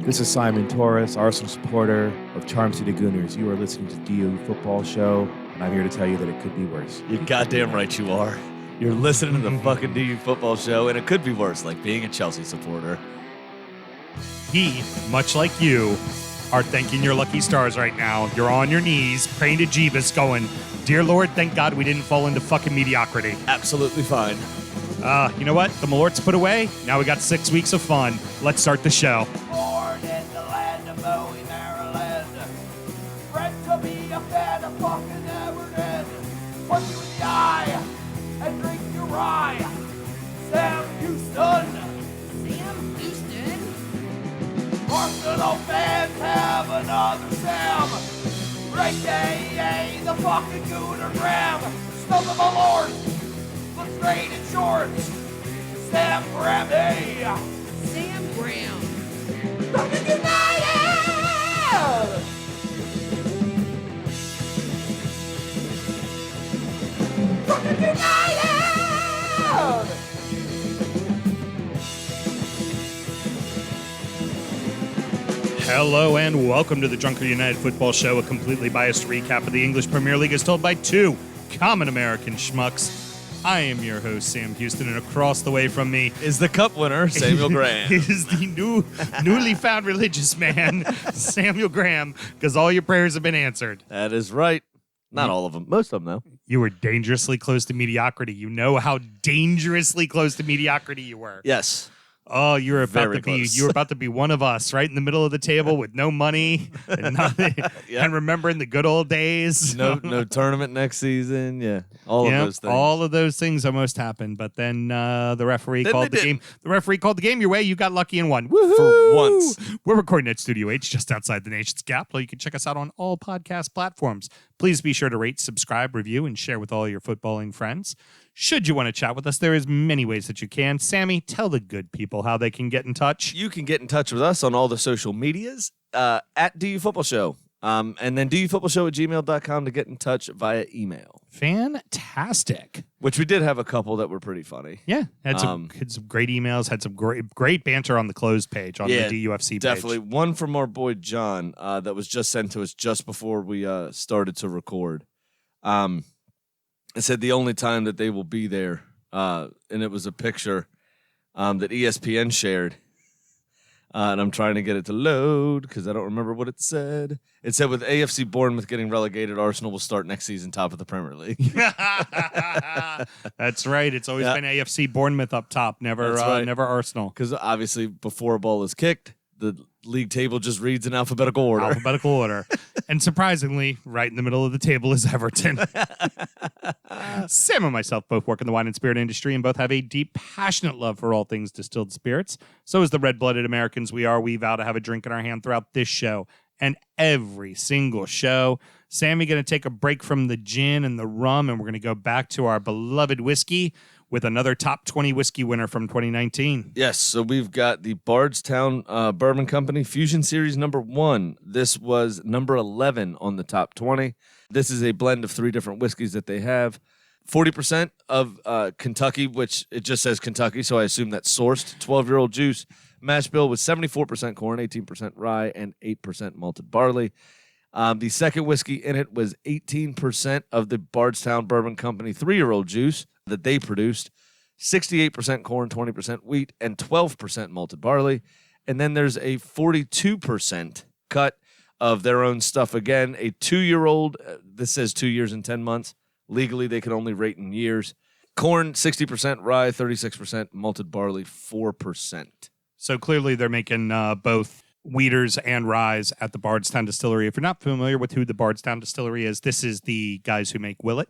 This is Simon Torres, Arsenal supporter of Charm City Gooners. You are listening to DU Football Show, and I'm here to tell you that it could be worse. You're goddamn right you are. You're listening to the fucking DU Football Show, and it could be worse, like being a Chelsea supporter. He, much like you, are thanking your lucky stars right now. You're on your knees, praying to Jeebus, going, "Dear Lord, thank God we didn't fall into fucking mediocrity." Absolutely fine. You know what? The Malort's put away. Now we got 6 weeks of fun. Let's start the show. Born in the land of Bowie, Maryland. Bred to be a fan of fucking Everton. Punch you in the eye and drink your rye. Sam Houston. Sam Houston? Arsenal fans have another Sam. AKA the fucking Gooner Graham. Stuff the Malort. Look straight in shorts. Sam Graham, hey. Sam Graham. Drunkard United! Drunkard United! Hello and welcome to the Drunkard United Football Show, a completely biased recap of the English Premier League as told by two common American schmucks. I am your host, Sam Houston, and across the way from me Is the cup winner, Samuel Graham. is the newly found religious man, Samuel Graham, because all your prayers have been answered. That is right. Not all of them. Most of them, though. You were dangerously close to mediocrity. You know how dangerously close to mediocrity you were. Yes. Oh, you were about Very to be close. you were about to be one of us, right in the middle of the table with no money and nothing, Yeah. and remembering the good old days. No tournament next season. Yeah. All of those things. All of those things almost happened, but then the referee Then called they the didn't. game. The referee called the game your way. You got lucky and won. Woohoo! For once. We're recording at Studio H, just outside the nation's capital. You can check us out on all podcast platforms. Please be sure to rate, subscribe, review, and share with all your footballing friends. Should you want to chat with us, there is many ways that you can. Sammy, tell the good people how they can get in touch. You can get in touch with us on all the social medias at DUfootballshow. And then DUfootballshow@gmail.com to get in touch via email. Fantastic. Which we did have a couple that were pretty funny. Yeah, had some great emails, had some great banter on the closed page, on the DUFC page. Definitely. One from our boy John that was just sent to us just before we started to record. It said the only time that they will be there, and it was a picture that ESPN shared. And I'm trying to get it to load because I don't remember what it said. It said with AFC Bournemouth getting relegated, Arsenal will start next season top of the Premier League. That's right. It's always been AFC Bournemouth up top, never Right. never Arsenal. Because obviously before a ball is kicked, the league table just reads in alphabetical order. Alphabetical order. And surprisingly, right in the middle of the table is Everton. Sam and myself both work in the wine and spirit industry and both have a deep, passionate love for all things distilled spirits. So as the red-blooded Americans we are, we vow to have a drink in our hand throughout this show and every single show. Sammy going to take a break from the gin and the rum, and we're going to go back to our beloved whiskey with another top 20 whiskey winner from 2019. Yes, so we've got the Bardstown Bourbon Company Fusion Series number 1. This was number 11 on the top 20. This is a blend of 3 different whiskeys that they have. 40% of Kentucky, which it just says Kentucky, so I assume that's sourced. 12-year-old juice. Mash bill with 74% corn, 18% rye, and 8% malted barley. The second whiskey in it was 18% of the Bardstown Bourbon Company 3-year-old juice that they produced, 68% corn, 20% wheat, and 12% malted barley. And then there's a 42% cut of their own stuff again. A 2-year-old, this says 2 years and 10 months. Legally, they can only rate in years. Corn, 60%, rye, 36%, malted barley, 4%. So clearly they're making both wheaters and ryes at the Bardstown Distillery. If you're not familiar with who the Bardstown Distillery is, this is the guys who make Willet.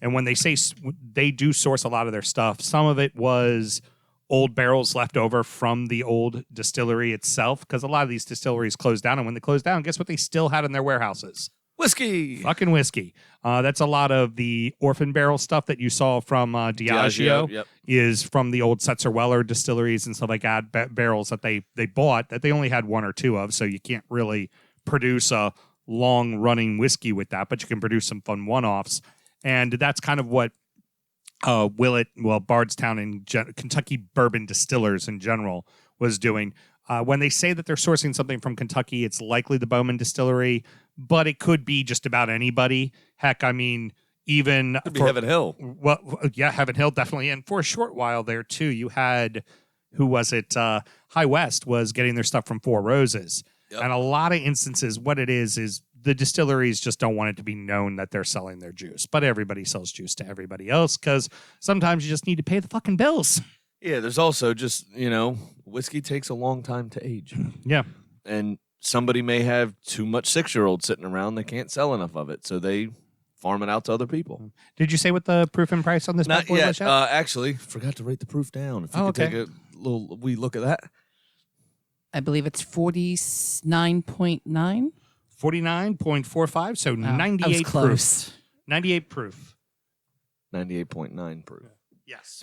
And when they say they do source a lot of their stuff, some of it was old barrels left over from the old distillery itself, because a lot of these distilleries closed down. And when they closed down, guess what they still had in their warehouses? Whiskey. Fucking whiskey. That's a lot of the orphan barrel stuff that you saw from Diageo. Yep. Is from the old Setzer Weller distilleries and stuff like that, barrels that they bought that they only had 1 or 2 of, so you can't really produce a long-running whiskey with that, but you can produce some fun one-offs. And that's kind of what Bardstown and Kentucky bourbon distillers in general was doing. When they say that they're sourcing something from Kentucky, it's likely the Bowman Distillery, but it could be just about anybody. Heck, I mean, even Could be Heaven Hill. Well, yeah, Heaven Hill definitely. And for a short while there too, you had, who was it? High West was getting their stuff from Four Roses. Yep. And a lot of instances, what it is the distilleries just don't want it to be known that they're selling their juice. But everybody sells juice to everybody else because sometimes you just need to pay the fucking bills. Yeah, there's also just, whiskey takes a long time to age. Yeah. And somebody may have too much 6-year-old sitting around. They can't sell enough of it. So they farm it out to other people. Did you say what the proof and price on this Not bad boy yet. was yet? Actually, forgot to write the proof down. If you could take a little wee look at that. I believe it's 49.9. 49.45, so I 98 was proof. close. 98 proof. 98.9 proof. Yes.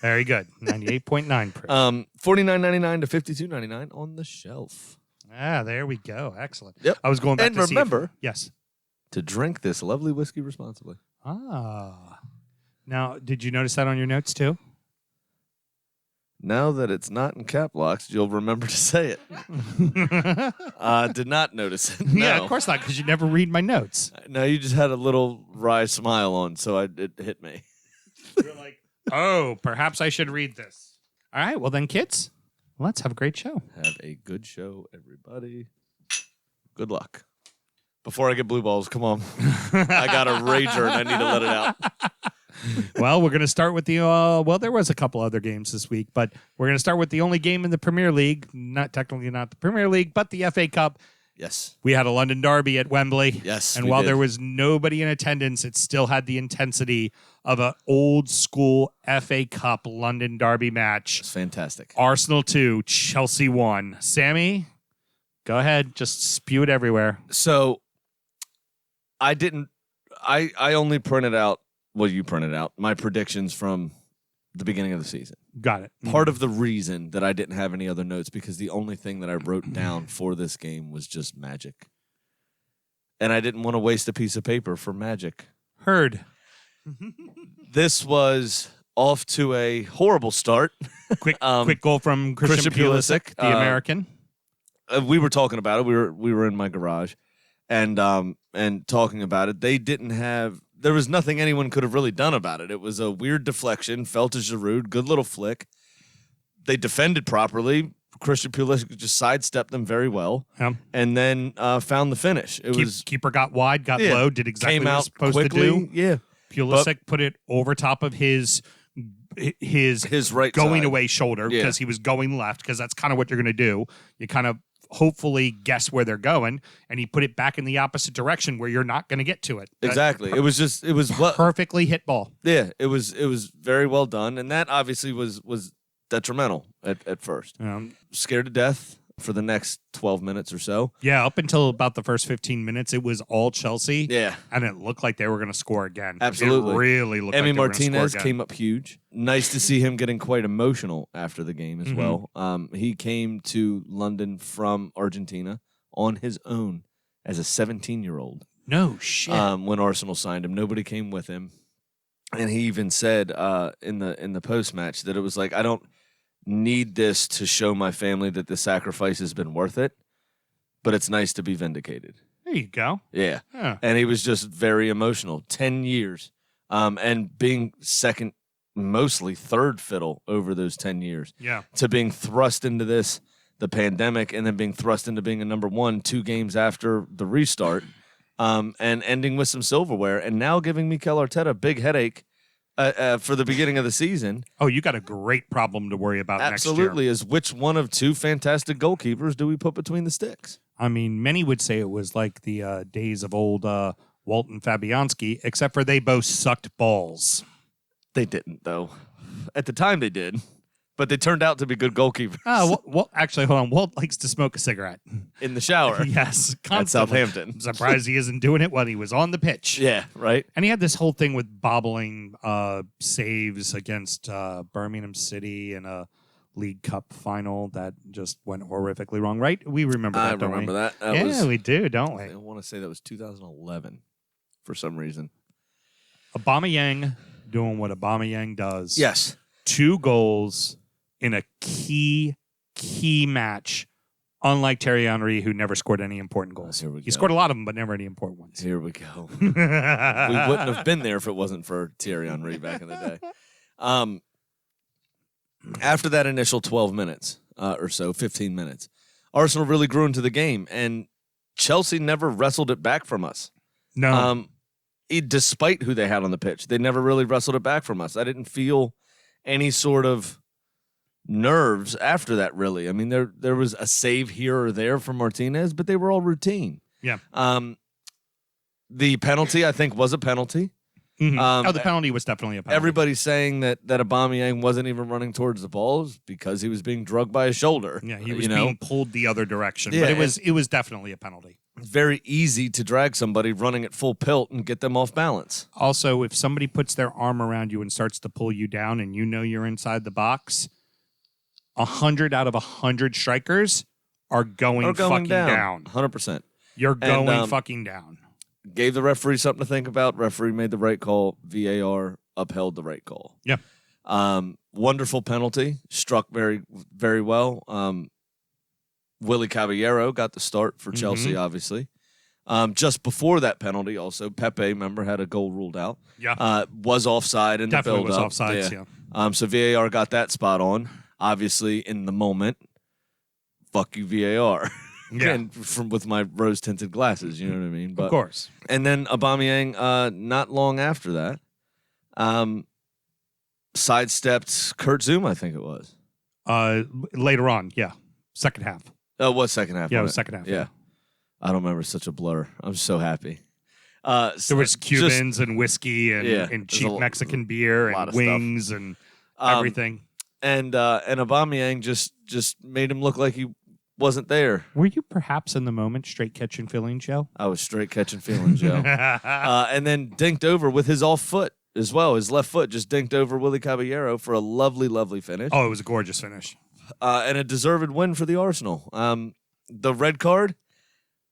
Very good. 98.9 proof. $49.99 to $52.99 on the shelf. There we go. Excellent. Yep. I was going back And to see remember- yes. To drink this lovely whiskey responsibly. Now, did you notice that on your notes too? Now that it's not in cap locks, you'll remember to say it. Did not notice it. No. Yeah, of course not, because you never read my notes. No, you just had a little wry smile on, so it hit me. You're like, oh, perhaps I should read this. All right, well then, kids, let's have a great show. Have a good show, everybody. Good luck. Before I get blue balls, come on. I got a rager and I need to let it out. Well, we're going to start with the, there was a couple other games this week, but we're going to start with the only game in the Premier League, not technically not the Premier League, but the FA Cup. Yes. We had a London derby at Wembley. Yes, And we while did. there was nobody in attendance, it still had the intensity of an old school FA Cup London derby match. It's fantastic. Arsenal 2, Chelsea 1. Sammy, go ahead. Just spew it everywhere. So I only printed out, well, you printed out my predictions from the beginning of the season. Got it. Part of the reason that I didn't have any other notes because the only thing that I wrote down for this game was just magic. And I didn't want to waste a piece of paper for magic. Heard. This was off to a horrible start. Quick goal from Christian Pulisic, the American. We were talking about it. We were in my garage and talking about it. There was nothing anyone could have really done about it. It was a weird deflection, fell to Giroud, good little flick. They defended properly. Christian Pulisic just sidestepped them very well, and then found the finish. Keeper got wide, got low, did exactly came what he out was supposed quickly. to do. Yeah, Pulisic put it over top of his right going side. away shoulder because he was going left, because that's kind of what you're going to do. You kind of hopefully guess where they're going, and he put it back in the opposite direction where you're not going to get to it. Exactly. It was Perfectly hit ball. Yeah, it was very well done, and that obviously was detrimental at first. Scared to death for the next 12 minutes or so. Yeah, up until about the first 15 minutes, it was all Chelsea. Yeah. And it looked like they were going to score again. Absolutely. It really looked Emi like they were gonna score Martinez again. came up huge. Nice to see him getting quite emotional after the game as well. He came to London from Argentina on his own as a 17-year-old. No shit. When Arsenal signed him, nobody came with him. And he even said in the post-match that it was like, I don't need this to show my family that the sacrifice has been worth it, but it's nice to be vindicated. There you go. Yeah. Yeah. And he was just very emotional. 10 years. And being second, mostly third fiddle over those 10 years. Yeah. To being thrust into this, the pandemic, and then being thrust into being a number one 2 games after the restart, and ending with some silverware, and now giving Mikel Arteta a big headache for the beginning of the season. Oh, you got a great problem to worry about Absolutely, next year. is which one of 2 fantastic goalkeepers do we put between the sticks? I mean, many would say it was like the days of old Walt and Fabianski, except for they both sucked balls. They didn't, though. At the time, they did. But they turned out to be good goalkeepers. Well, actually, hold on. Walt likes to smoke a cigarette. In the shower. Yes, At constantly. Southampton. I'm surprised he isn't doing it when he was on the pitch. Yeah, right? And he had this whole thing with bobbling saves against Birmingham City in a League Cup final that just went horrifically wrong, right? We remember that, I don't remember we? that. Yeah, we do, don't we? I want to say that was 2011 for some reason. Aubameyang doing what Aubameyang does. Yes. 2 goals in a key key match, unlike Thierry Henry, who never scored any important goals. Here we He go. scored a lot of them, but never any important ones. Here we go. We wouldn't have been there if it wasn't for Thierry Henry back in the day. After that initial 12 minutes or so, 15 minutes, Arsenal really grew into the game, and Chelsea never wrestled it back from us. No. Despite who they had on the pitch, they never really wrestled it back from us. I didn't feel any sort of nerves after that, really. I mean, there was a save here or there from Martinez, but they were all routine. Yeah. The penalty, I think, was a penalty. Mm-hmm. The penalty was definitely a penalty. Everybody's saying that Aubameyang wasn't even running towards the balls because he was being drugged by his shoulder. Yeah, he was being pulled the other direction. Yeah, but it was definitely a penalty. It's very easy to drag somebody running at full tilt and get them off balance. Also, if somebody puts their arm around you and starts to pull you down and you know you're inside the box, 100 out of 100 strikers are going fucking down. 100%. You're going fucking down. Gave the referee something to think about. Referee made the right call. VAR upheld the right call. Yeah. Wonderful penalty. Struck very, very well. Willie Caballero got the start for Chelsea, obviously. Just before that penalty, also, Pepe, remember, had a goal ruled out. Yeah. Was offside in Definitely the build-up. was offsides, yeah. So VAR got that spot on. Obviously, in the moment, fuck you, VAR. Yeah. And with my rose-tinted glasses, you know what I mean? But, of course. And then Aubameyang, not long after that, sidestepped Kurt Zouma, I think it was. Later on, yeah. Second half. Oh, it was second half. Yeah, it was second half. Yeah. I don't remember. Such a blur. I'm so happy. There was Cubans and whiskey and cheap Mexican beer and wings and everything. And Aubameyang just made him look like he wasn't there. Were you perhaps in the moment straight catching feeling, Joe? I was straight catching feeling, Joe. And then dinked over with his off foot as well. His left foot just dinked over Willie Caballero for a lovely, lovely finish. Oh, it was a gorgeous finish. And a deserved win for the Arsenal. The red card,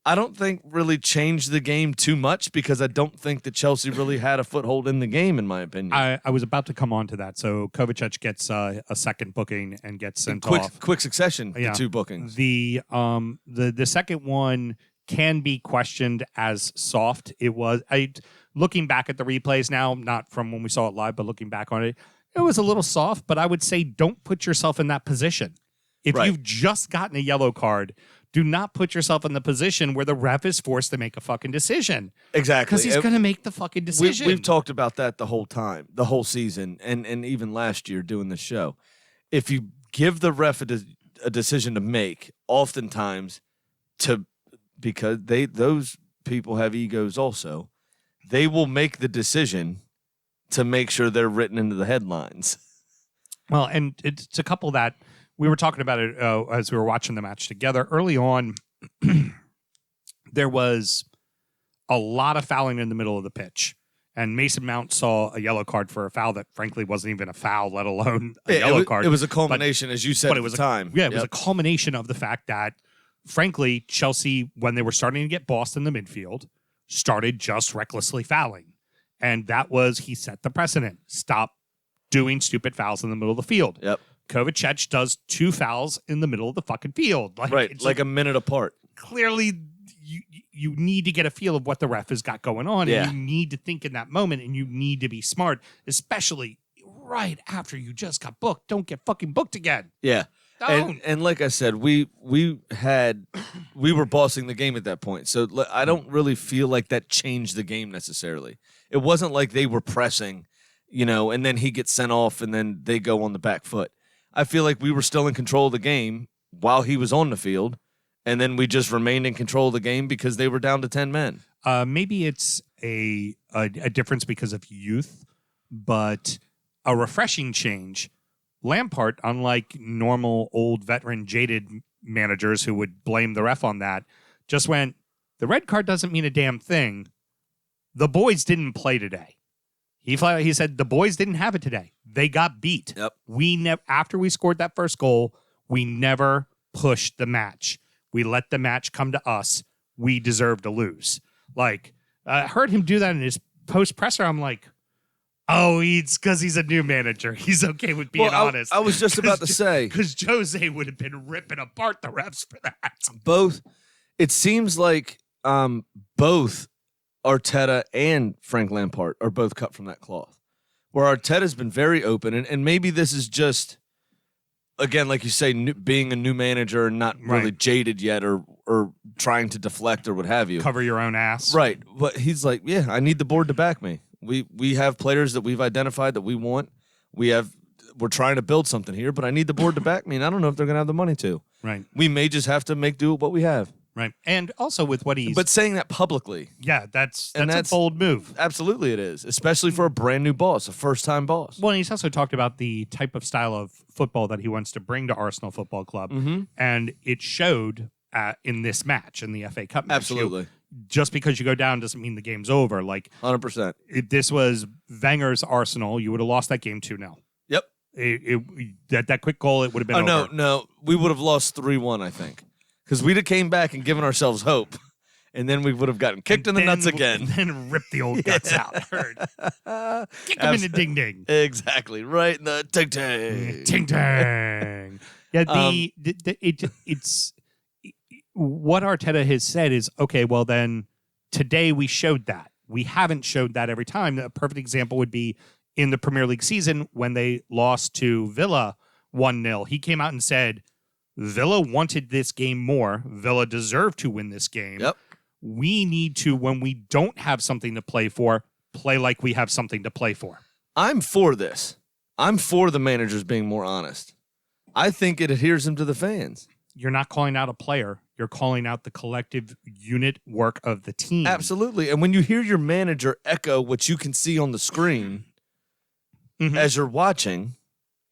I don't think really changed the game too much because I don't think that Chelsea really had a foothold in the game, in my opinion. I was about to come on to that. So Kovacic gets a second booking and gets sent off. Quick succession, the two bookings. The second one can be questioned as soft. It was looking back at the replays now, not from when we saw it live, but looking back on it, it was a little soft. But I would say don't put yourself in that position. If you've just gotten a yellow card, do not put yourself in the position where the ref is forced to make a fucking decision. Exactly. Because he's going to make the fucking decision. We've talked about that the whole time, the whole season, and even last year doing the show. If you give the ref a decision to make, oftentimes, because those people have egos also, they will make the decision to make sure they're written into the headlines. Well, and it's a couple that we were talking about it as we were watching the match together. Early on, there was a lot of fouling in the middle of the pitch. And Mason Mount saw a yellow card for a foul that, frankly, wasn't even a foul, let alone a yellow card. It was a culmination, as you said, at the time. Yeah, it was a culmination of the fact that, frankly, Chelsea, when they were starting to get bossed in the midfield, started just recklessly fouling. And that was, he set the precedent. Stop doing stupid fouls in the middle of the field. Yep. Kovacic does 2 fouls in the middle of the fucking field. Like a minute apart. Clearly, you need to get a feel of what the ref has got going on. Yeah. And you need to think in that moment, and you need to be smart, especially right after you just got booked. Don't get fucking booked again. Yeah. Don't. And like I said, we were bossing the game at that point. So I don't really feel like that changed the game necessarily. It wasn't like they were pressing, and then he gets sent off and then they go on the back foot. I feel like we were still in control of the game while he was on the field, and then we just remained in control of the game because they were down to 10 men. Maybe it's a difference because of youth, but a refreshing change. Lampard, unlike normal old veteran jaded managers who would blame the ref on that, just went, the red card doesn't mean a damn thing. The boys didn't play today. He said the boys didn't have it today. They got beat. Yep. After we scored that first goal, we never pushed the match. We let the match come to us. We deserve to lose. I heard him do that in his post presser. I'm like, Oh, it's because he's a new manager. He's okay with being honest. I was just about to say. Because Jose would have been ripping apart the refs for that. Both, it seems like both Arteta and Frank Lampard are both cut from that cloth. Where Arteta's been very open, and maybe this is just, again, like you say, being a new manager and not really jaded yet or trying to deflect or what have you. Cover your own ass. Right. But he's like, yeah, I need the board to back me. We have players that we've identified that we want. We're trying to build something here, but I need the board to back me, and I don't know if they're going to have the money to. Right. We may just have to make do with what we have. Right. And also with what he's... But saying that publicly. Yeah, that's a bold move. Absolutely it is, especially for a brand new boss, a first-time boss. Well, and he's also talked about the type of style of football that he wants to bring to Arsenal Football Club, and it showed in this match, in the FA Cup match. Absolutely. Just because you go down doesn't mean the game's over. Like 100%. If this was Wenger's Arsenal, you would have lost that game 2-0. Yep. That quick goal, it would have been over. No. We would have lost 3-1, I think. Because we'd have came back and given ourselves hope. And then we would have gotten kicked in the nuts again. Then ripped the old guts out. Kick him in the ding-ding. Exactly. Right in the ting-tang. Ting-tang. Yeah, it's... What Arteta has said is, okay, well then, today we showed that. We haven't showed that every time. A perfect example would be in the Premier League season when they lost to Villa 1-0. He came out and said, Villa wanted this game more. Villa deserved to win this game. Yep. We need to, when we don't have something to play for, play like we have something to play for. I'm for this. I'm for the managers being more honest. I think it adheres them to the fans. You're not calling out a player. You're calling out the collective unit work of the team. Absolutely. And when you hear your manager echo what you can see on the screen as you're watching,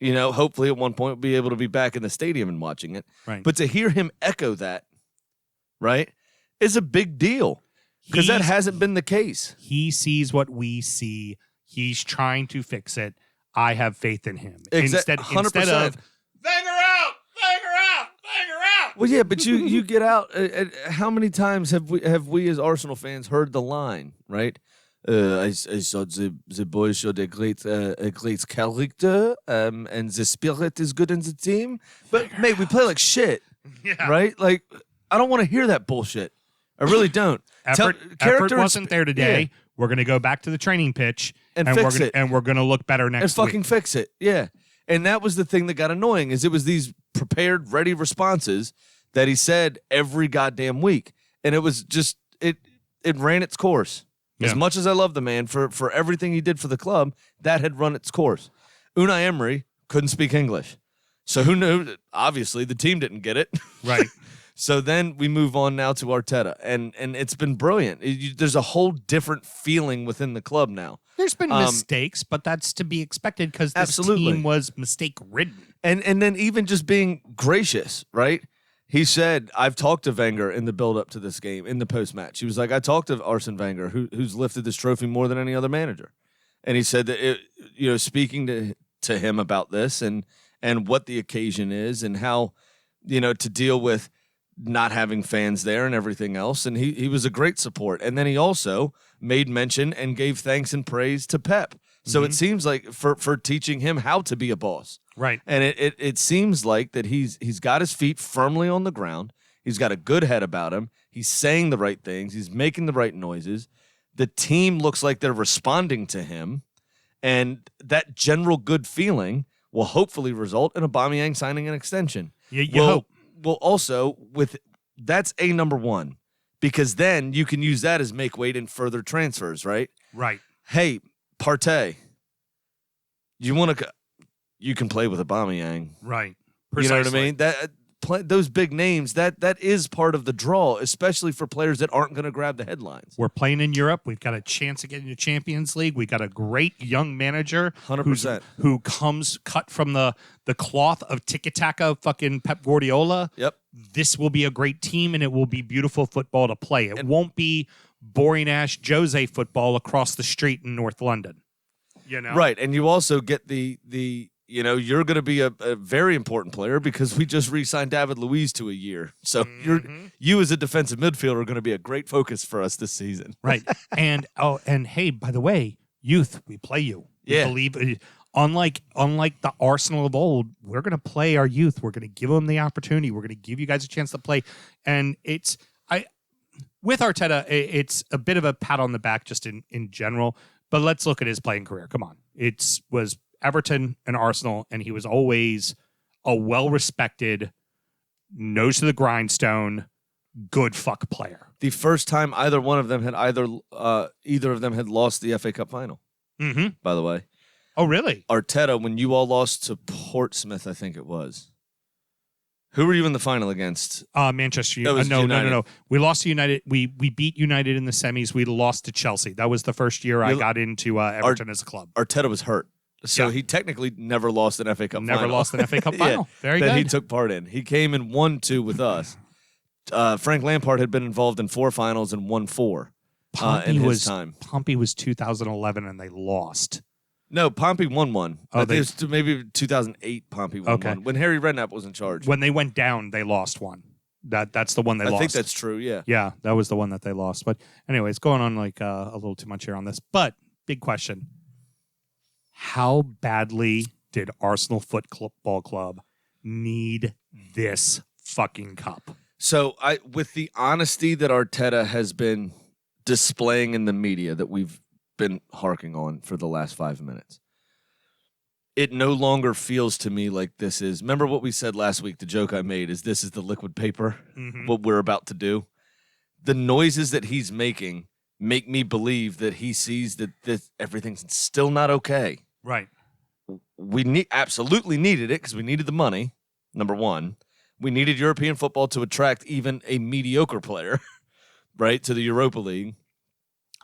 hopefully at one point we'll be able to be back in the stadium and watching it. Right. But to hear him echo that, right, is a big deal because that hasn't been the case. He sees what we see. He's trying to fix it. I have faith in him. 100%. Instead of, Wenger out! Wenger out! Wenger out! Well, yeah, but you get out. How many times have we as Arsenal fans heard the line, right? I saw the boys showed a great character, and the spirit is good in the team. But mate, we play like shit, right? Like I don't want to hear that bullshit. I really don't. Effort wasn't there today. Yeah. We're going to go back to the training pitch and fix it, and we're going to look better next week. And fucking fix it, yeah. And that was the thing that got annoying is it was these prepared, ready responses that he said every goddamn week, and it was just it ran its course. Yeah. As much as I love the man for everything he did for the club, that had run its course. Unai Emery couldn't speak English, so who knew? Obviously, the team didn't get it. Right. So then we move on now to Arteta, and it's been brilliant. There's a whole different feeling within the club now. There's been mistakes, but that's to be expected because this team was mistake-ridden. And then even just being gracious, right? He said, I've talked to Wenger in the build-up to this game, in the post-match. He was like, I talked to Arsene Wenger, who's lifted this trophy more than any other manager. And he said that, speaking to him about this and what the occasion is and how, to deal with not having fans there and everything else. And he was a great support. And then he also made mention and gave thanks and praise to Pep. So it seems like for teaching him how to be a boss. Right. And it seems like that he's got his feet firmly on the ground. He's got a good head about him. He's saying the right things. He's making the right noises. The team looks like they're responding to him. And that general good feeling will hopefully result in Aubameyang signing an extension. Yeah, you hope. Well, also, that's a number one, because then you can use that as make weight in further transfers, right? Right. Hey, Partey, you can play with Aubameyang. Right. Precisely. You know what I mean? Those big names, that is part of the draw, especially for players that aren't going to grab the headlines. We're playing in Europe. We've got a chance of getting to Champions League. We've got a great young manager 100%. Who comes cut from the cloth of tiki-taka fucking Pep Guardiola. Yep. This will be a great team, and it will be beautiful football to play. It won't be boring-ass Jose football across the street in North London. Right, and you also get the you're going to be a very important player because we just re-signed David Luiz to a year. So you as a defensive midfielder are going to be a great focus for us this season. Right. And hey, by the way, youth, we play you. Yeah. Believe, unlike the Arsenal of old, we're going to play our youth. We're going to give them the opportunity. We're going to give you guys a chance to play. And with Arteta, it's a bit of a pat on the back just in general. But let's look at his playing career. Come on. It was Everton and Arsenal, and he was always a well-respected, nose to the grindstone, good fuck player. The first time either one of them had either of them had lost the FA Cup final. Mm-hmm. By the way. Oh, really? Arteta, when you all lost to Portsmouth, I think it was. Who were you in the final against? Manchester United. No. We lost to United. We beat United in the semis. We lost to Chelsea. That was the first year I got into Everton as a club. Arteta was hurt. So he technically never lost an FA Cup final. Never lost an FA Cup final. Very that good. He took part in. He came and won 2 with us. Frank Lampard had been involved in 4 finals and won 4 in his time. Pompey was 2011 and they lost. No, Pompey won 1. Oh, it was maybe 2008 Pompey won 1. When Harry Redknapp was in charge. When they went down, they lost 1. That's the one they lost. I think that's true, yeah. Yeah, that was the one that they lost. But anyways, going on like a little too much here on this. But big question. How badly did Arsenal Football Club need this fucking cup? So, with the honesty that Arteta has been displaying in the media that we've been harking on for the last 5 minutes, it no longer feels to me like this is. Remember what we said last week? The joke I made is this is the liquid paper, what we're about to do. The noises that he's making make me believe that he sees that everything's still not okay. Right. We absolutely needed it because we needed the money, number one. We needed European football to attract even a mediocre player, right, to the Europa League.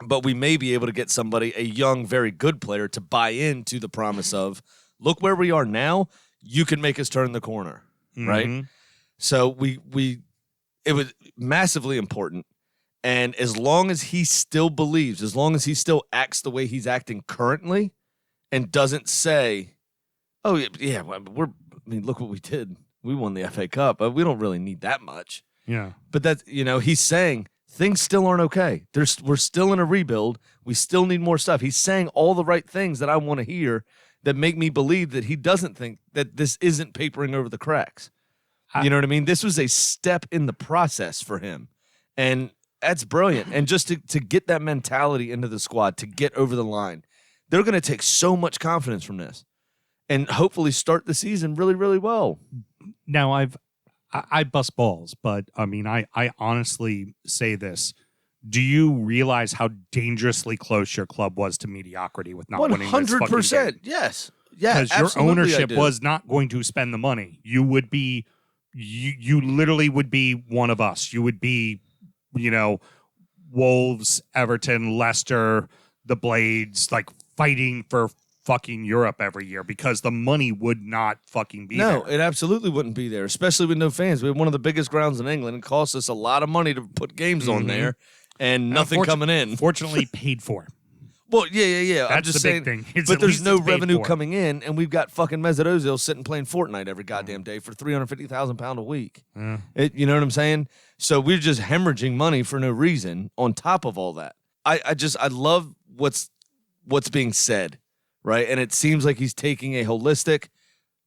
But we may be able to get somebody, a young, very good player, to buy into the promise of, look where we are now, you can make us turn the corner, right? So it was massively important. And as long as he still believes, as long as he still acts the way he's acting currently and doesn't say, oh, yeah, look what we did. We won the FA Cup, but we don't really need that much. Yeah. But that's, he's saying things still aren't okay. We're still in a rebuild. We still need more stuff. He's saying all the right things that I want to hear that make me believe that he doesn't think that this isn't papering over the cracks. You know what I mean? This was a step in the process for him. And that's brilliant. And just to get that mentality into the squad, to get over the line, they're going to take so much confidence from this and hopefully start the season really, really well. Now, I bust balls, but I mean, I honestly say this. Do you realize how dangerously close your club was to mediocrity with not winning this fucking game? 100%. Yes. Yeah, because your ownership was not going to spend the money. You would be, you literally would be one of us. You would be, Wolves, Everton, Leicester, the Blades, like fighting for fucking Europe every year because the money would not fucking be there. No, it absolutely wouldn't be there, especially with no fans. We have one of the biggest grounds in England. It costs us a lot of money to put games on there and nothing coming in. Fortunately paid for. Well, yeah. That's I'm just the saying, big thing. But there's no revenue coming in, and we've got fucking Mesut Ozil sitting playing Fortnite every goddamn day for £350,000 a week. You know what I'm saying? So we're just hemorrhaging money for no reason on top of all that. I love what's being said. Right. And it seems like he's taking a holistic,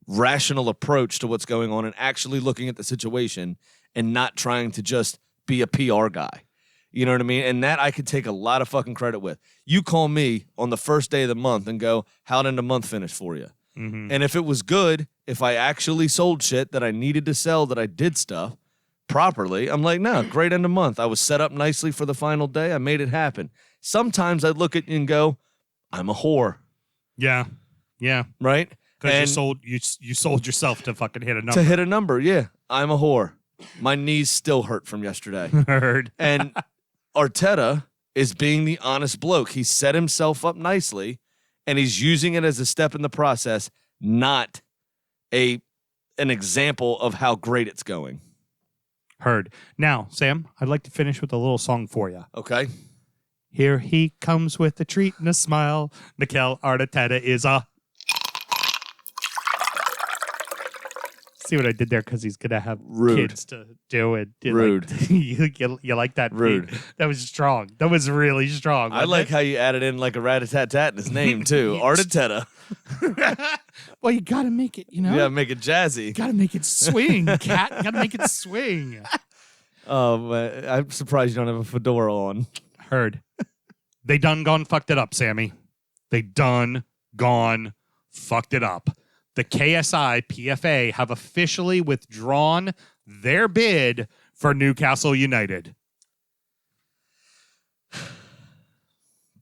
rational approach to what's going on and actually looking at the situation and not trying to just be a PR guy. You know what I mean? And that I could take a lot of fucking credit with. You call me on the first day of the month and go, how did the month finish for you? And if it was good, if I actually sold shit that I needed to sell, that I did stuff properly, I'm like, no, great end of month. I was set up nicely for the final day. I made it happen. Sometimes I look at you and go, I'm a whore. Yeah. Right? Because you sold yourself to fucking hit a number. To hit a number, yeah. I'm a whore. My knees still hurt from yesterday. Heard. And Arteta is being the honest bloke. He set himself up nicely, and he's using it as a step in the process, not an example of how great it's going. Heard. Now, Sam, I'd like to finish with a little song for you. Okay. Here he comes with a treat and a smile. Mikel Arteta is a See what I did there? Because he's gonna have Rude. kids to do it. Rude. You like that? Rude. Pete? That was strong. That was really strong. I like how you added in like a rat-a-tat-tat in his name, too. Arteta. Well, you gotta make it. You know. Yeah, make it jazzy. Gotta make it swing, cat. Gotta make it swing. Oh, man. I'm surprised you don't have a fedora on. Heard. They done gone fucked it up, Sammy. They done gone fucked it up. The KSI PFA have officially withdrawn their bid for Newcastle United.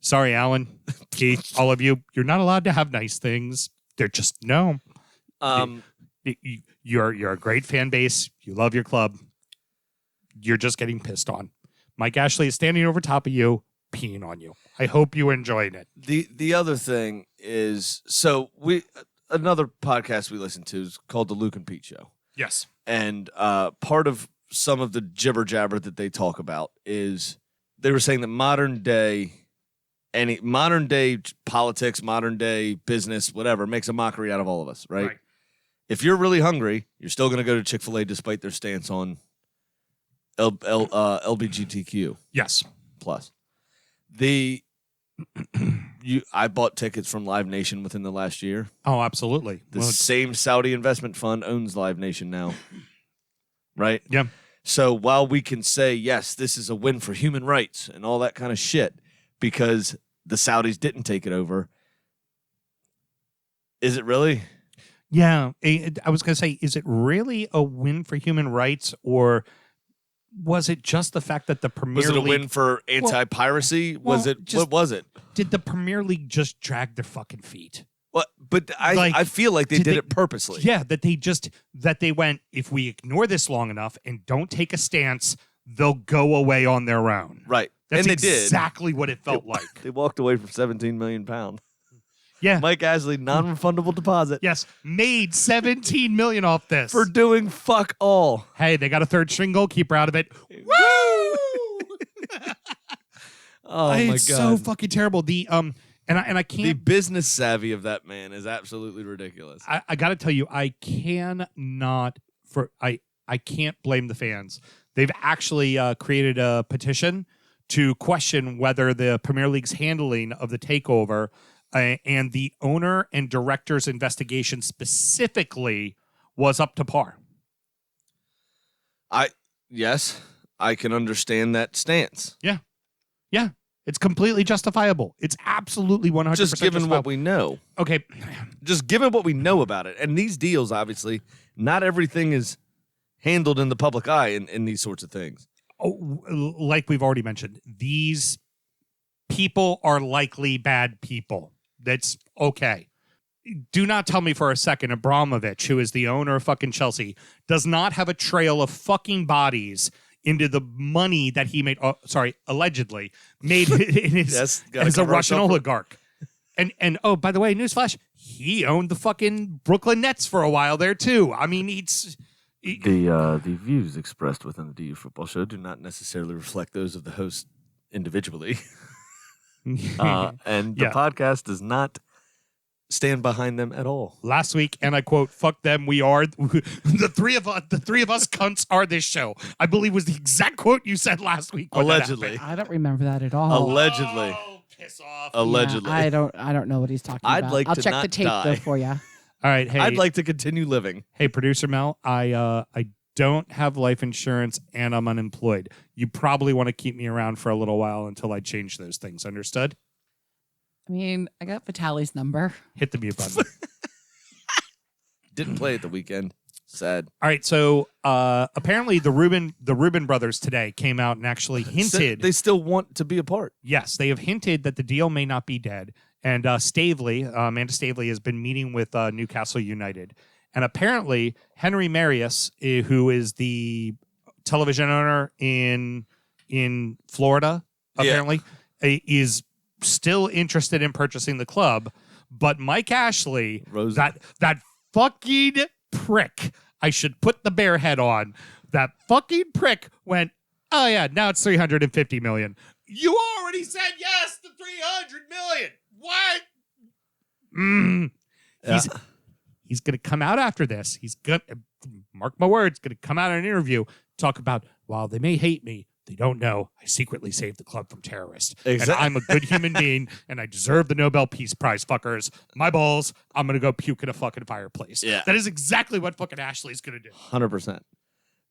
Sorry, Alan, Keith, all of you, you're not allowed to have nice things. They're just no. You're a great fan base. You love your club. You're just getting pissed on. Mike Ashley is standing over top of you, peeing on you. I hope you enjoyed it. The other thing is, another podcast we listen to is called The Luke and Pete Show. Yes. And part of some of the jibber jabber that they talk about is they were saying that modern day politics, modern day business, whatever, makes a mockery out of all of us, right? If you're really hungry, you're still going to go to Chick-fil-A despite their stance on LGBTQ. Yes. Plus. I bought tickets from Live Nation within the last year. Oh, absolutely. The same Saudi investment fund owns Live Nation now. Right? Yeah. So while we can say, yes, this is a win for human rights and all that kind of shit because the Saudis didn't take it over, is it really? Yeah. I was going to say, is it really a win for human rights, or was it just the fact that the Premier League... Was it a win for anti-piracy? What was it? Did the Premier League just drag their fucking feet? Well, but I feel like they did it purposely. Yeah, that they went, if we ignore this long enough and don't take a stance, they'll go away on their own. Right. That's and they exactly what it felt like. They walked away from £17 million. Yeah. Mike Ashley, non-refundable deposit. Yes, made $17 million off this. For doing fuck all. Hey, they got a third string goalkeeper out of it. Woo! Oh my God. It's so fucking terrible. And I can't. The business savvy of that man is absolutely ridiculous. I got to tell you, I can't blame the fans. They've actually created a petition to question whether the Premier League's handling of the takeover and the owner and director's investigation specifically was up to par. Yes, I can understand that stance. Yeah. Yeah. It's completely justifiable. It's absolutely 100% just given justifiable. what we know. Okay. Just given what we know about it. And these deals, obviously, not everything is handled in the public eye in these sorts of things. Oh, like we've already mentioned, these people are likely bad people. That's okay. Do not tell me for a second Abramovich, who is the owner of fucking Chelsea, does not have a trail of fucking bodies into the money that he made, allegedly made in his, as a Russian oligarch. And oh, by the way, newsflash, he owned the fucking Brooklyn Nets for a while there too. I mean, the views expressed within the DU Football Show do not necessarily reflect those of the host individually. And the podcast does not stand behind them at all. Last week, and I quote, "Fuck them, we are the three of us cunts are this show." I believe was the exact quote you said last week. Allegedly. I don't remember that at all. Allegedly. Oh, piss off. Allegedly. Yeah, I don't know what he's talking I'd about. like I'll to check not the tape die. though for you. All right, hey. I'd like to continue living. Hey, producer Mel, I don't have life insurance and I'm unemployed. You probably want to keep me around for a little while until I change those things. Understood? I mean, I got Vitali's number. Hit the mute button. Didn't play at the weekend. Sad. All right, so apparently the Rubin brothers today came out and actually hinted they still want to be a part. Yes, they have hinted that the deal may not be dead. And Amanda Stavely has been meeting with Newcastle United. And apparently Henry Marius, who is the television owner in Florida, apparently, is still interested in purchasing the club. But Mike Ashley, that fucking prick, I should put the bear head on, that fucking prick went, oh yeah, now it's $350 million. You already said yes to $300 million. What? He's going to come out after this. mark my words, going to come out in an interview, talk about, while they may hate me, they don't know I secretly saved the club from terrorists. Exactly. And I'm a good human being, and I deserve the Nobel Peace Prize, fuckers. My balls, I'm going to go puke in a fucking fireplace. Yeah. That is exactly what fucking Ashley's going to do. 100%.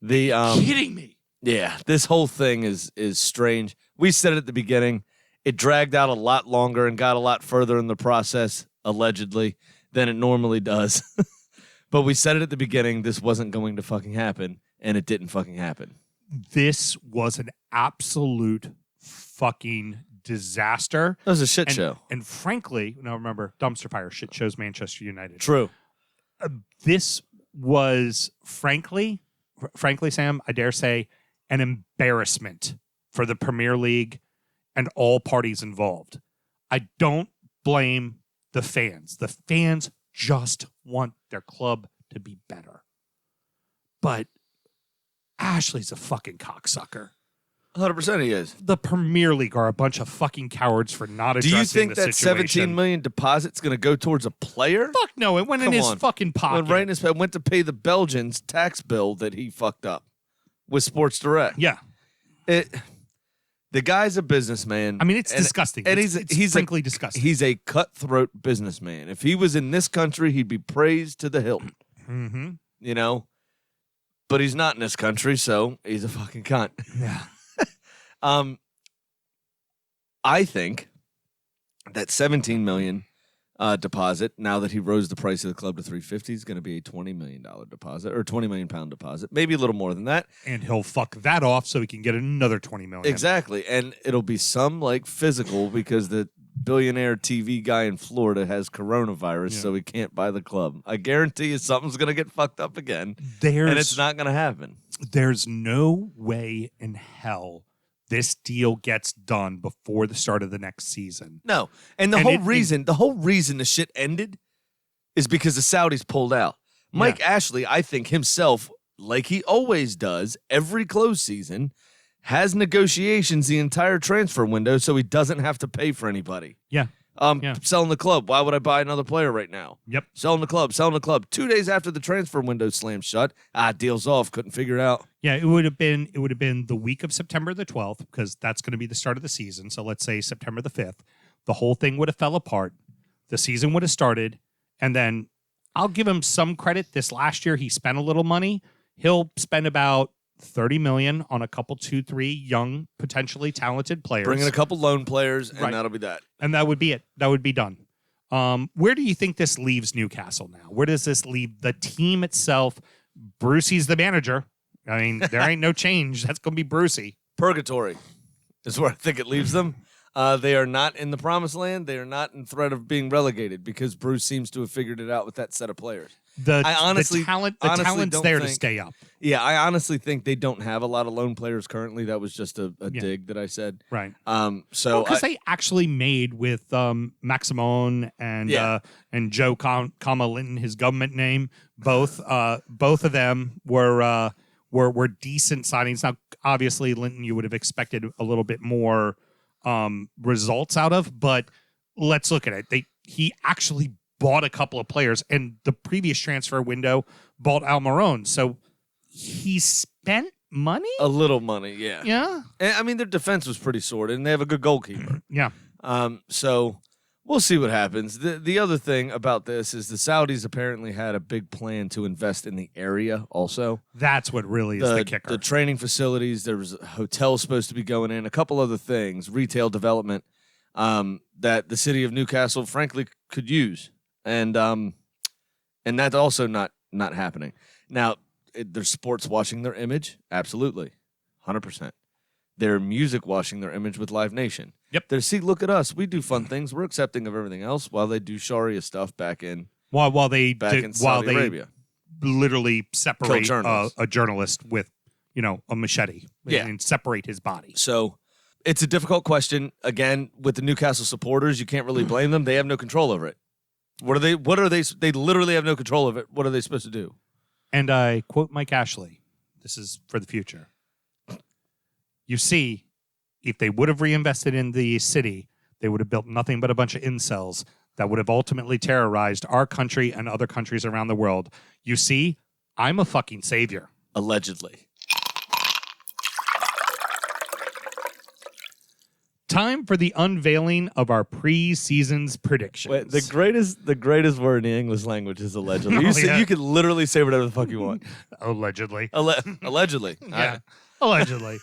The Kidding me. Yeah, this whole thing is strange. We said it at the beginning. It dragged out a lot longer and got a lot further in the process, allegedly, than it normally does. But we said it at the beginning, this wasn't going to fucking happen, and it didn't fucking happen. This was an absolute fucking disaster. It was a shit show. And frankly, now remember, dumpster fire, shit shows Manchester United. True. This was, frankly, Sam, I dare say, an embarrassment for the Premier League and all parties involved. I don't blame the fans. The fans just want their club to be better. But Ashley's a fucking cocksucker. 100% he is. The Premier League are a bunch of fucking cowards for not Do addressing you think the that situation. $17 million deposit's going to go towards a player? Fuck no, it went in Come his on. fucking pocket. Went right in his went to pay the Belgians' tax bill that he fucked up with Sports Direct. Yeah. The guy's a businessman. I mean, it's and- disgusting. And It's he's frankly disgusting. He's a cutthroat businessman. If he was in this country, he'd be praised to the hilt. Mm-hmm. You know? But he's not in this country, so he's a fucking cunt. Yeah. I think that $17 million deposit, now that he rose the price of the club to $350, is going to be a $20 million deposit or £20 million deposit, maybe a little more than that. And he'll fuck that off so he can get another $20 million. Exactly, and it'll be some like physical because the billionaire TV guy in Florida has coronavirus, so he can't buy the club. I guarantee you something's going to get fucked up again, and it's not going to happen. There's no way in hell this deal gets done before the start of the next season. No, and the whole reason the shit ended is because the Saudis pulled out. Mike Ashley, I think himself, like he always does every close season, has negotiations the entire transfer window so he doesn't have to pay for anybody. Yeah. Selling the club. Why would I buy another player right now? Yep. Selling the club. 2 days after the transfer window slammed shut, deal's off. Couldn't figure it out. Yeah, it would have been the week of September the 12th, because that's going to be the start of the season. So let's say September the 5th. The whole thing would have fell apart. The season would have started, and then I'll give him some credit. This last year he spent a little money. He'll spend about $30 million on a couple, 2-3 young, potentially talented players. Bring in a couple loan players, and Right. that'll be that. And that would be it. That would be done. Where do you think this leaves Newcastle now? Where does this leave the team itself? Brucey's the manager. I mean, there ain't no change. That's going to be Brucey. Purgatory is where I think it leaves them. They are not in the promised land. They are not in threat of being relegated because Bruce seems to have figured it out with that set of players. The honestly talent's don't there to think- stay up. Yeah, I honestly think they don't have a lot of loan players currently. That was just a dig that I said. Right. So Because they actually made with Maximone and Joe Comma Linton, his government name. Both of them were decent signings. Now, obviously, Linton you would have expected a little bit more results out of, but let's look at it. He actually bought a couple of players, and the previous transfer window bought Almiron. So he spent money? a little money, yeah. Yeah. And, I mean, their defense was pretty sorted, and they have a good goalkeeper. Yeah. So we'll see what happens. The other thing about this is the Saudis apparently had a big plan to invest in the area also. That's what really is the kicker. The training facilities, there was a hotel supposed to be going in, a couple other things, retail development that the city of Newcastle, frankly, could use. And that's also not happening. Now, they're sports washing their image. Absolutely. 100%. They're music washing their image with Live Nation. Yep. See, look at us. We do fun things. We're accepting of everything else while they do Sharia stuff back in Saudi Arabia. Literally separate journalists. a journalist with, a machete and separate his body. So it's a difficult question. Again, with the Newcastle supporters, you can't really blame them. They have no control over it. They literally have no control of it. What are they supposed to do? And I quote Mike Ashley. This is for the future. You see, if they would have reinvested in the city, they would have built nothing but a bunch of incels that would have ultimately terrorized our country and other countries around the world. You see, I'm a fucking savior. Allegedly. Time for the unveiling of our pre-season's predictions. Wait, the greatest word in the English language is allegedly. Yeah. You can literally say whatever the fuck you want. Allegedly. Allegedly. Yeah. Allegedly.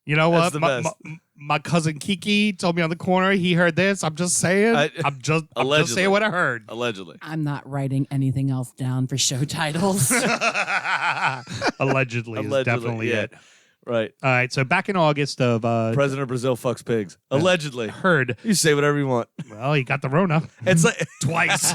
You know That's what? the best. My cousin Kiki told me on the corner he heard this. I'm just saying. I'm just saying what I heard. Allegedly. I'm not writing anything else down for show titles. Allegedly is definitely yeah. it. Right. All right. So back in August of President of Brazil fucks pigs. Allegedly. heard. You say whatever you want. Well, he got the Rona It's like twice.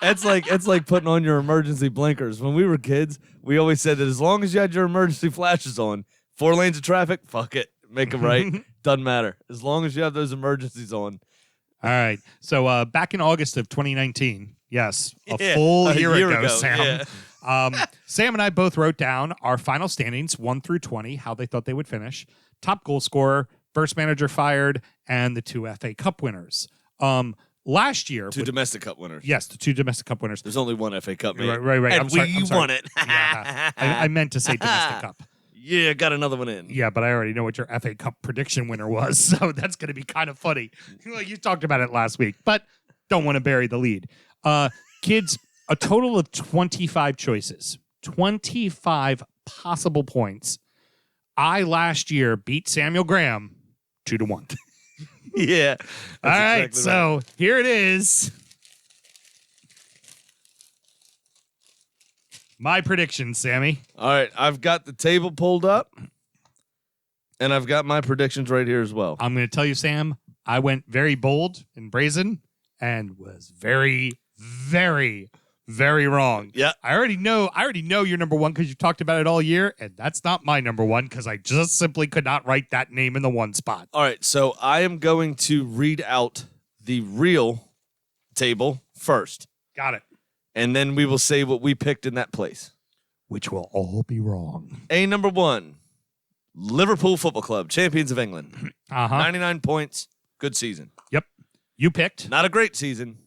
it's like putting on your emergency blinkers. When we were kids, we always said that as long as you had your emergency flashes on, 4 lanes of traffic, fuck it. Make them right. Doesn't matter. As long as you have those emergencies on. All right. So back in August of 2019, yes, a Yeah, full a year year ago, ago, Sam. yeah. Sam and I both wrote down our final standings, 1 through 20, how they thought they would finish, top goal scorer, first manager fired, and the 2 FA Cup winners. Last year, 2 domestic cup winners. yes, the 2 domestic cup winners. There's only 1 FA Cup, man. Right. And I'm sorry. won it. Yeah. I meant to say domestic cup. Yeah, got another one in. Yeah, but I already know what your FA Cup prediction winner was, so that's going to be kind of funny. Well, you talked about it last week, but don't want to bury the lead. Kids, a total of 25 choices, 25 possible points. I last year beat Samuel Graham 2-1. Yeah. All right, exactly so here it is. My prediction, Sammy. All right, I've got the table pulled up, and I've got my predictions right here as well. I'm going to tell you, Sam, I went very bold and brazen and was very, very, very wrong. Yeah. I already know you're number one because you talked about it all year, and that's not my number one because I just simply could not write that name in the one spot. All right, so I am going to read out the real table first, Got it. and then we will say what we picked in that place. Which will all be wrong. A number 1, Liverpool Football Club, champions of England. Uh-huh. 99 points, good season. Yep. You picked. Not a great season,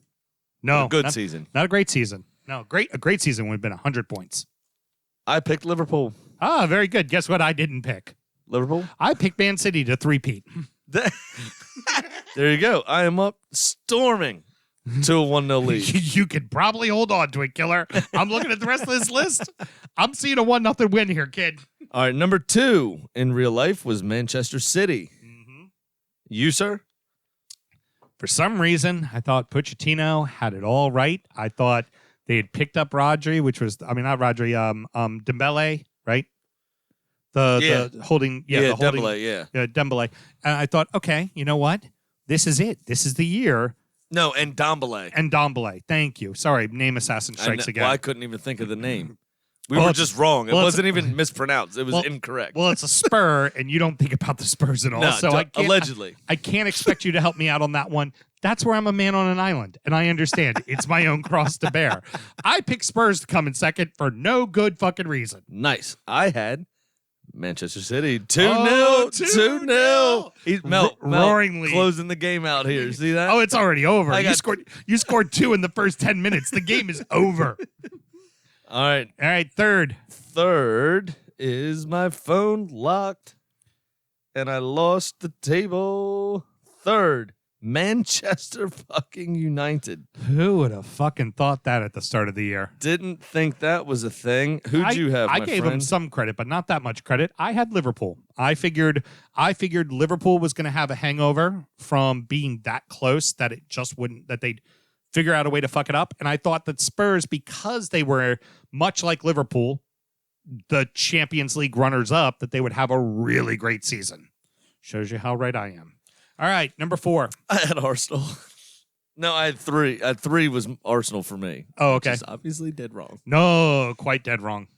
No. but a good not, season. Not a great season. No, a great season would have been 100 points. I picked Liverpool. Ah, very good. Guess what I didn't pick? Liverpool? I picked Man City to three-peat. There you go. I am up storming to a 1-0 lead. You could probably hold on to it, killer. I'm looking at the rest of this list. I'm seeing a 1-0 win here, kid. All right, number 2 in real life was Manchester City. You, sir? For some reason, I thought Pochettino had it all right. I thought they had picked up Rodri, not Rodri, Dembele, right? The holding, the holding, Dembele, yeah. Dembele. And I thought, okay, you know what? This is it. This is the year. No, and Dombele. And Dembele. Thank you. Sorry, name assassin strikes again. Well, I couldn't even think of the name. We Well, were it's- just wrong. It well, it's- wasn't even mispronounced. It was incorrect. Well, it's a Spur, and you don't think about the Spurs at all. No, so I can't, allegedly. I can't expect you to help me out on that one. That's where I'm a man on an island, and I understand. It's my own cross to bear. I picked Spurs to come in second for no good fucking reason. Nice. I had Manchester City 2-0. Oh, 2-0. He's Mel, roaring lead. closing the game out here. See that? Oh, it's already over. I You got- scored 2 in the first 10 minutes. The game is over. All right. All right, third. Third is my phone locked, and I lost the table. Third, Manchester fucking United. Who would have fucking thought that at the start of the year? Didn't think that was a thing. Who'd you have, I my gave friend? him some credit, but not that much credit. I had Liverpool. I figured Liverpool was going to have a hangover from being that close that it just wouldn't, that they'd figure out a way to fuck it up. And I thought that Spurs, because they were much like Liverpool, the Champions League runners up, that they would have a really great season. Shows you how right I am. All right, number 4. I had Arsenal. No, I had 3. 3 was Arsenal for me. Oh, okay. Just obviously dead wrong. No, quite dead wrong.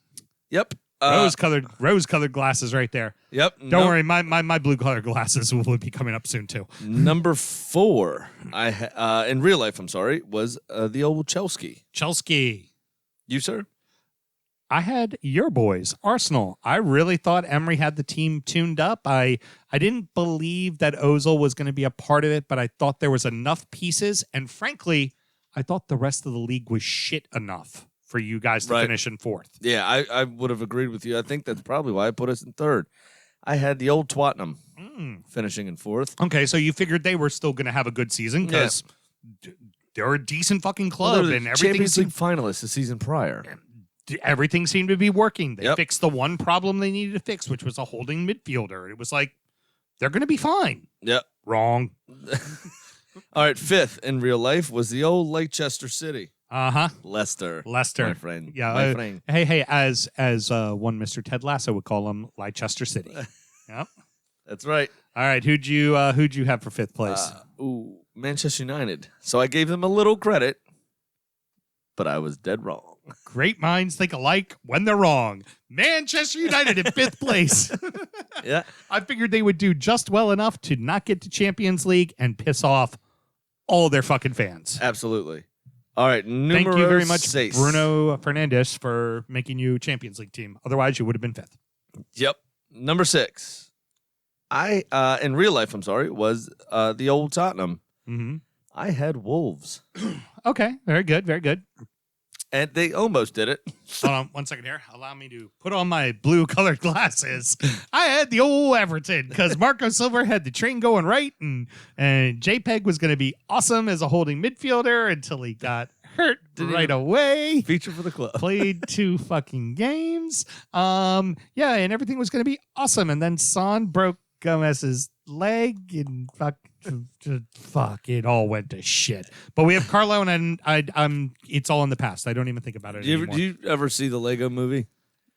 Yep. Rose-colored glasses right there. Yep. Don't worry, my blue-colored glasses will be coming up soon too. Number 4, in real life, I'm sorry, was the old Chelsea. Chelsea. You, sir? I had your boys, Arsenal. I really thought Emery had the team tuned up. I didn't believe that Ozil was going to be a part of it, but I thought there was enough pieces. And frankly, I thought the rest of the league was shit enough for you guys to Right. finish in fourth. Yeah, I would have agreed with you. I think that's probably why I put us in third. I had the old Twattenham finishing in fourth. Okay, so you figured they were still going to have a good season because they're a decent fucking club, Well, they're and the everything Champions League finalists the season prior. everything seemed to be working. They Yep. fixed the one problem they needed to fix, which was a holding midfielder. It was like, they're going to be fine. Yep. Wrong. All right, fifth in real life was the old Leicester City. Uh-huh. Leicester, My friend. Yeah. my friend. Hey, as one Mr. Ted Lasso would call him, Leicester City. Yep. That's right. All right, who'd you have for fifth place? Manchester United. So I gave them a little credit, but I was dead wrong. Great minds think alike when they're wrong. Manchester United in fifth place. Yeah. I figured they would do just well enough to not get to Champions League and piss off all their fucking fans. Absolutely. All right. Thank you very much, seis. Bruno Fernandes, for making you Champions League team. Otherwise, you would have been fifth. Yep. Number 6. I in real life, was the old Tottenham. Mm-hmm. I had Wolves. Okay, very good, very good. And they almost did it. Hold on 1 second here. Allow me to put on my blue-colored glasses. I had the old Everton because Marco Silva had the train going right, and JPEG was going to be awesome as a holding midfielder until he got hurt right away. Feature for the club. Played 2 fucking games. And everything was going to be awesome. And then Son broke Gomez's leg, and fuck, it all went to shit. But we have Carlo, and I'm it's all in the past. I don't even think about it anymore. Do you ever see the Lego movie?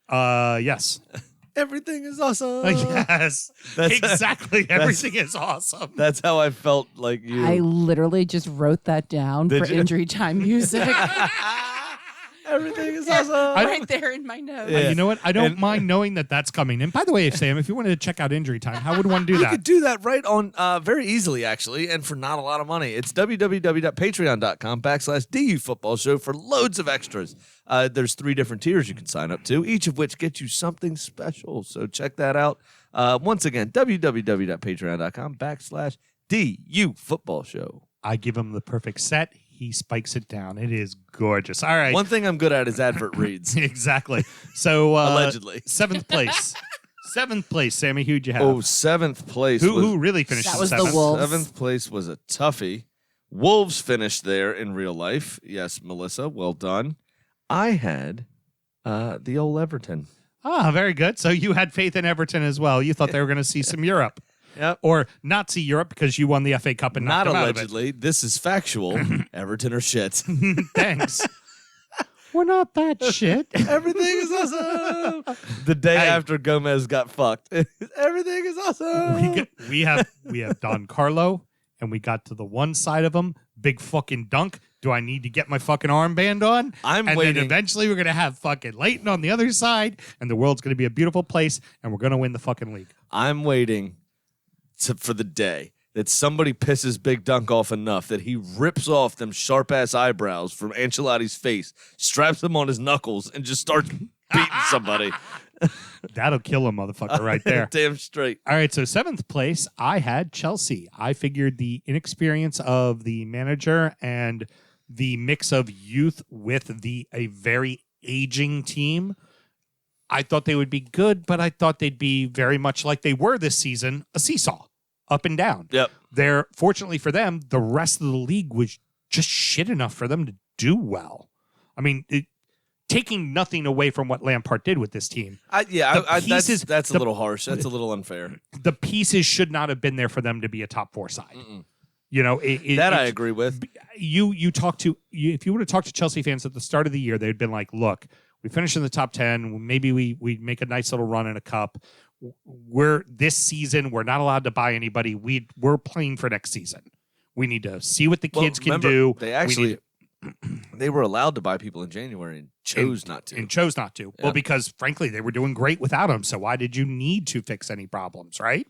Yes. Everything is awesome. Yes. Exactly. Everything is awesome. That's how I felt like you. I literally just wrote that down Did for you? injury time music. Everything is awesome. Right there in my notes. Yeah. You know what? I don't mind knowing that that's coming. And by the way, Sam, if you wanted to check out Injury Time, how would one do You that? could do that right on very easily, actually, and for not a lot of money. It's www.patreon.com/DUfootballshow for loads of extras. There's 3 different tiers you can sign up to, each of which gets you something special. So check that out. Once again, www.patreon.com/DUfootballshow. I give him the perfect set. He spikes it down. It is gorgeous. All right. One thing I'm good at is advert reads. Exactly. So Allegedly. 7th place. 7th place, Sammy. Who'd you have? Oh, 7th place. Who really finished That in was the 7th? Wolves. 7th place was a toughie. Wolves finished there in real life. Yes, Melissa, well done. I had the old Everton. Ah, very good. So you had faith in Everton as well. You thought they were going to see some Europe. Yep. Or not see Europe because you won the FA Cup and knocked Not them out of it. allegedly. This is factual. Everton are shit. Thanks. We're not that shit. Everything is awesome. The day after Gomez got fucked. Everything is awesome. We have Don Carlo, and we got to the one side of him. Big fucking dunk. Do I need to get my fucking armband on? I'm and waiting. then eventually we're going to have fucking Leighton on the other side, and the world's going to be a beautiful place, and we're going to win the fucking league. I'm waiting for the day that somebody pisses Big Dunk off enough that he rips off them sharp-ass eyebrows from Ancelotti's face, straps them on his knuckles, and just starts beating somebody. That'll kill a motherfucker right there. Damn straight. All right, so 7th place, I had Chelsea. I figured the inexperience of the manager and the mix of youth with a very aging team, I thought they would be good, but I thought they'd be very much like they were this season, a seesaw, up and down. Yep. Fortunately for them, the rest of the league was just shit enough for them to do well. I mean, taking nothing away from what Lampard did with this team. That's a little harsh. That's a little unfair. The pieces should not have been there for them to be a top 4 side. You know, I agree with. If you would have talked to Chelsea fans at the start of the year, they'd been like, look, we finished in the top 10. Maybe we make a nice little run in a cup. This season, we're not allowed to buy anybody. We're playing for next season. We need to see what the kids can do. They were allowed to buy people in January and chose not to. Yeah. Well, because frankly, they were doing great without him. So why did you need to fix any problems, right?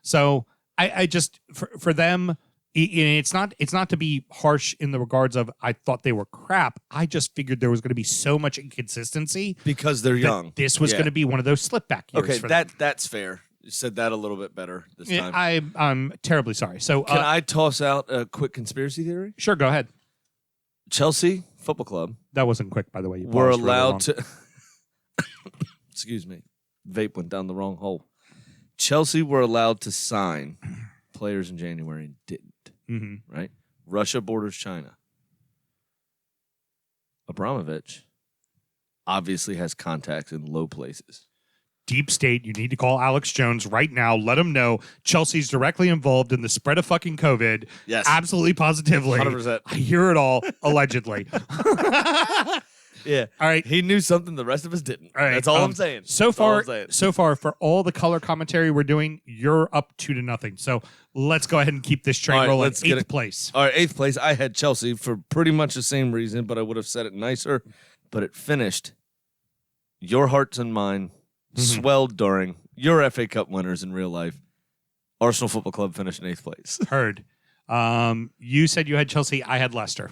So I just for them, it's not to be harsh in the regards of I thought they were crap. I just figured there was going to be so much inconsistency because they're young. This was going to be one of those slip back years. Okay, for them. that's fair. You said that a little bit better this time. I'm terribly sorry. So can I toss out a quick conspiracy theory? Sure, go ahead. Chelsea Football Club That wasn't quick, by the way. You were paused really allowed long. to. Excuse me. Vape went down the wrong hole. Chelsea were allowed to sign players in January and didn't. Mm-hmm. Right? Russia borders China. Abramovich obviously has contacts in low places. Deep state, you need to call Alex Jones right now. Let him know Chelsea's directly involved in the spread of fucking COVID. Yes. Absolutely, positively. 100%. I hear it all, allegedly. Yeah. All right. He knew something the rest of us didn't. All right. That's all I'm saying. So That's all far, I'm saying. for all the color commentary we're doing, you're up 2-0. So let's go ahead and keep this train All right, rolling. let's get 8th it. place. All right, 8th place. I had Chelsea for pretty much the same reason, but I would have said it nicer. But it finished. Your hearts and mine swelled during your FA Cup winners in real life. Arsenal Football Club finished in 8th place. Heard. You said you had Chelsea. I had Leicester.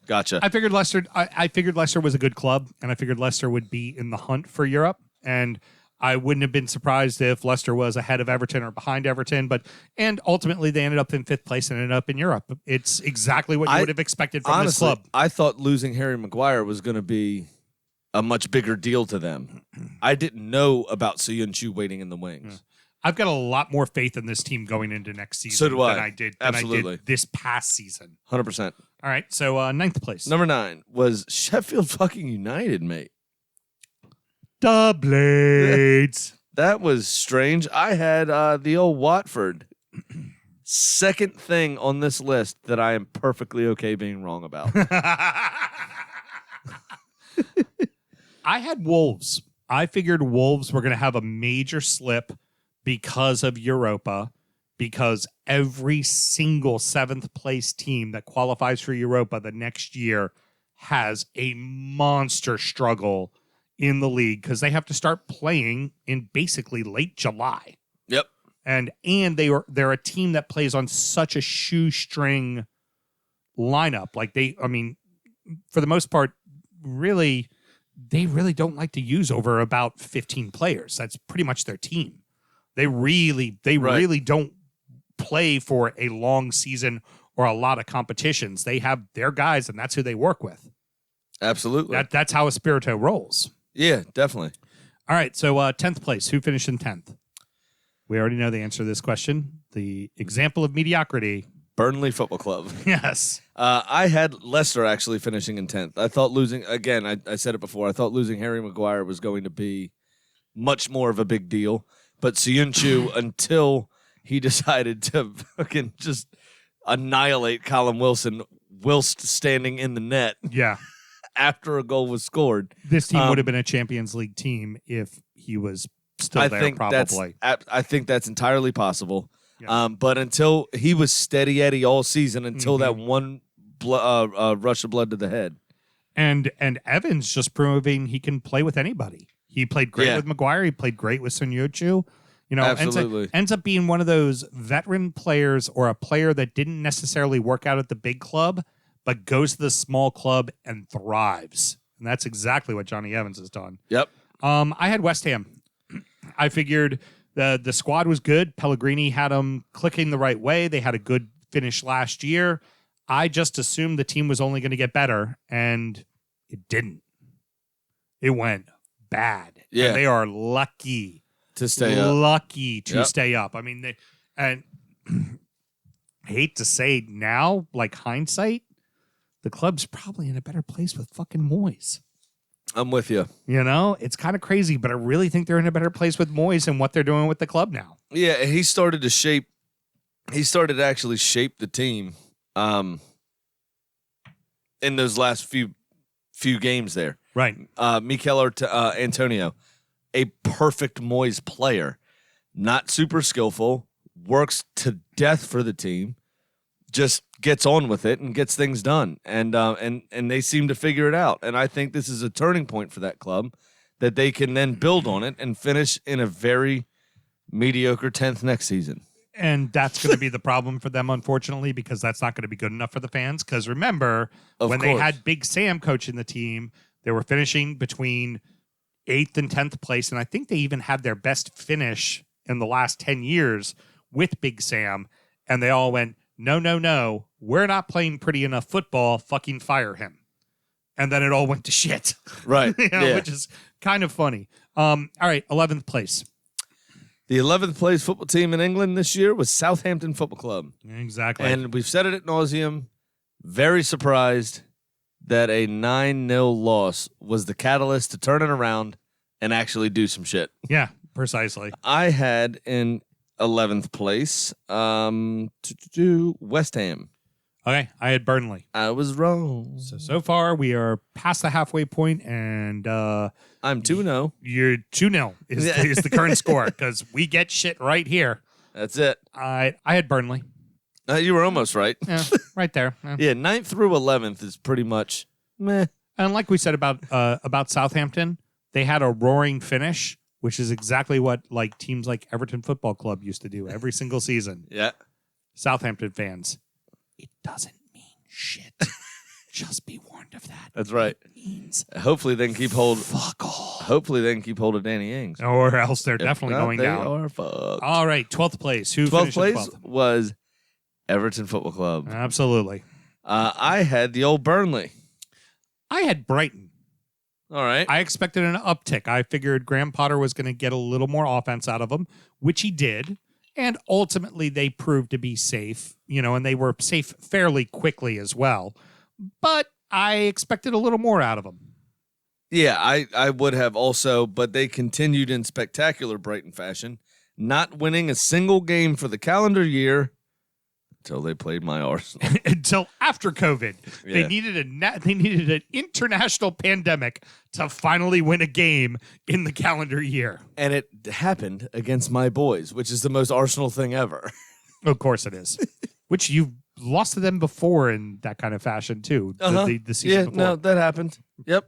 Gotcha. I figured Leicester. I figured Leicester was a good club, and I figured Leicester would be in the hunt for Europe. And I wouldn't have been surprised if Leicester was ahead of Everton or behind Everton. And ultimately, they ended up in 5th place and ended up in Europe. It's exactly what you would have expected from Honestly, this club. I thought losing Harry Maguire was going to be a much bigger deal to them. I didn't know about Soyuncu waiting in the wings. I've got a lot more faith in this team going into next season So do I. than I did Absolutely. this past season. 100%. All right, so 9th place. Number 9 was Sheffield fucking United, mate. The Blades. That was strange. I had the old Watford. Second thing on this list that I am perfectly okay being wrong about. I had Wolves. I figured Wolves were going to have a major slip because of Europa, because every single 7th place team that qualifies for Europa the next year has a monster struggle in the league because they have to start playing in basically late July. Yep. And they're a team that plays on such a shoestring lineup. Like for the most part, really, they really don't like to use over about 15 players. That's pretty much their team. They really don't play for a long season or a lot of competitions. They have their guys, and that's who they work with. Absolutely. That's how Espirito rolls. Yeah, definitely. All right, so 10th place. Who finished in 10th? We already know the answer to this question. The example of mediocrity. Burnley Football Club. Yes. I had Leicester actually finishing in 10th. I thought losing, again, I said it before, I thought losing Harry Maguire was going to be much more of a big deal. But Soyuncu, until he decided to fucking just annihilate Callum Wilson whilst standing in the net Yeah. after a goal was scored. This team would have been a Champions League team if he was still there, probably. I think that's entirely possible. Yeah. But until he was steady Eddie all season until that one rush of blood to the head. And Evans just proving he can play with anybody. He played great with Maguire. He played great with Soyuncu. Absolutely. Ends up being one of those veteran players or a player that didn't necessarily work out at the big club, but goes to the small club and thrives. And that's exactly what Johnny Evans has done. Yep. I had West Ham. I figured the squad was good. Pellegrini had them clicking the right way. They had a good finish last year. I just assumed the team was only going to get better, and it didn't. It went bad. Yeah. And they are lucky To stay up. Lucky to Yep. stay up. I mean, I hate to say now, like hindsight, the club's probably in a better place with fucking Moyes. I'm with you. It's kind of crazy, but I really think they're in a better place with Moyes and what they're doing with the club now. Yeah, he started to actually shape the team in those last few games there. Right. Mikel Antonio, a perfect Moyes player, not super skillful, works to death for the team, just gets on with it and gets things done. And they seem to figure it out. And I think this is a turning point for that club that they can then build on it and finish in a very mediocre 10th next season. And that's going to be the problem for them, unfortunately, because that's not going to be good enough for the fans. Because remember, when they had Big Sam coaching the team, they were finishing between 8th and 10th place. And I think they even had their best finish in the last 10 years with Big Sam. And they all went, no, we're not playing pretty enough football. Fucking fire him. and then it all went to shit. Right. Which is kind of funny. All right, 11th place. The 11th place football team in England this year was Southampton Football Club. Exactly. And we've said it at nauseum. Very surprised that a 9-0 loss was the catalyst to turn it around and actually do some shit. Yeah, precisely. I had in 11th place West Ham. Okay, I had Burnley. I was wrong. So far, we are past the halfway point, and I'm 2-0. you're 2-0 is the current score, because we get shit right here. That's it. I had Burnley. You were almost right. Yeah, right there. Yeah. Yeah, 9th through 11th is pretty much meh. And like we said about Southampton, they had a roaring finish, which is exactly what like teams like Everton Football Club used to do every single season. Yeah. Southampton fans, it doesn't mean shit. Just be warned of that. That's right. It means Hopefully they can keep hold. fuck all. Hopefully they can keep hold of Danny Ings. Or else they're If definitely not, going they down. are fucked. All right, 12th place. Who 12th finished place 12th? was Everton Football Club. Absolutely. I had the old Burnley. I had Brighton. All right. I expected an uptick. I figured Graham Potter was going to get a little more offense out of him, which he did. And ultimately, they proved to be safe, and they were safe fairly quickly as well. But I expected a little more out of them. Yeah, I would have also, but they continued in spectacular Brighton fashion, not winning a single game for the calendar year until they played my Arsenal. Until after COVID. Yeah. They needed an international pandemic to finally win a game in the calendar year. And it happened against my boys, which is the most Arsenal thing ever. Of course it is. Which you've lost to them before in that kind of fashion, too. The season before. No, that happened. Yep.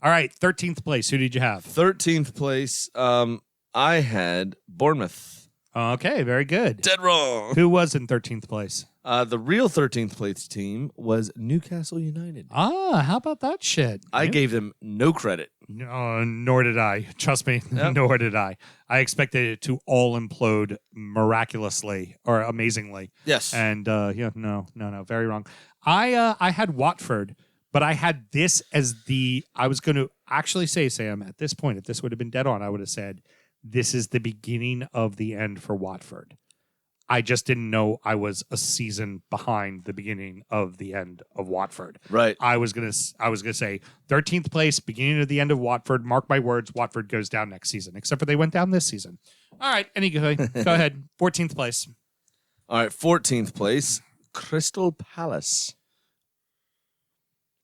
All right, 13th place. Who did you have? 13th place, I had Bournemouth. Okay, very good. Dead wrong. Who was in 13th place? The real 13th place team was Newcastle United. How about that shit? I gave them no credit. No, nor did I. Trust me, Yep. nor did I. I expected it to all implode miraculously or amazingly. Yes. And no, very wrong. I had Watford, but I had this as I was going to actually say, Sam, at this point, if this would have been dead on, I would have said, this is the beginning of the end for Watford. I just didn't know I was a season behind the beginning of the end of Watford. Right. I was gonna say 13th place, beginning of the end of Watford. Mark my words, Watford goes down next season. Except for they went down this season. All right, anyway, go ahead. 14th place. All right, 14th place, Crystal Palace.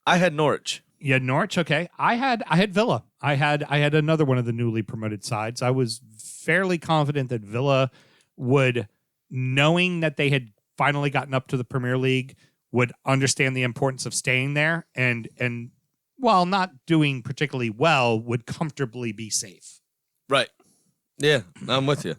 I had Norwich. You had Norwich, okay. I had Villa. I had another one of the newly promoted sides. I was fairly confident that Villa would, knowing that they had finally gotten up to the Premier League, would understand the importance of staying there and while not doing particularly well, would comfortably be safe. Right. Yeah, I'm with you.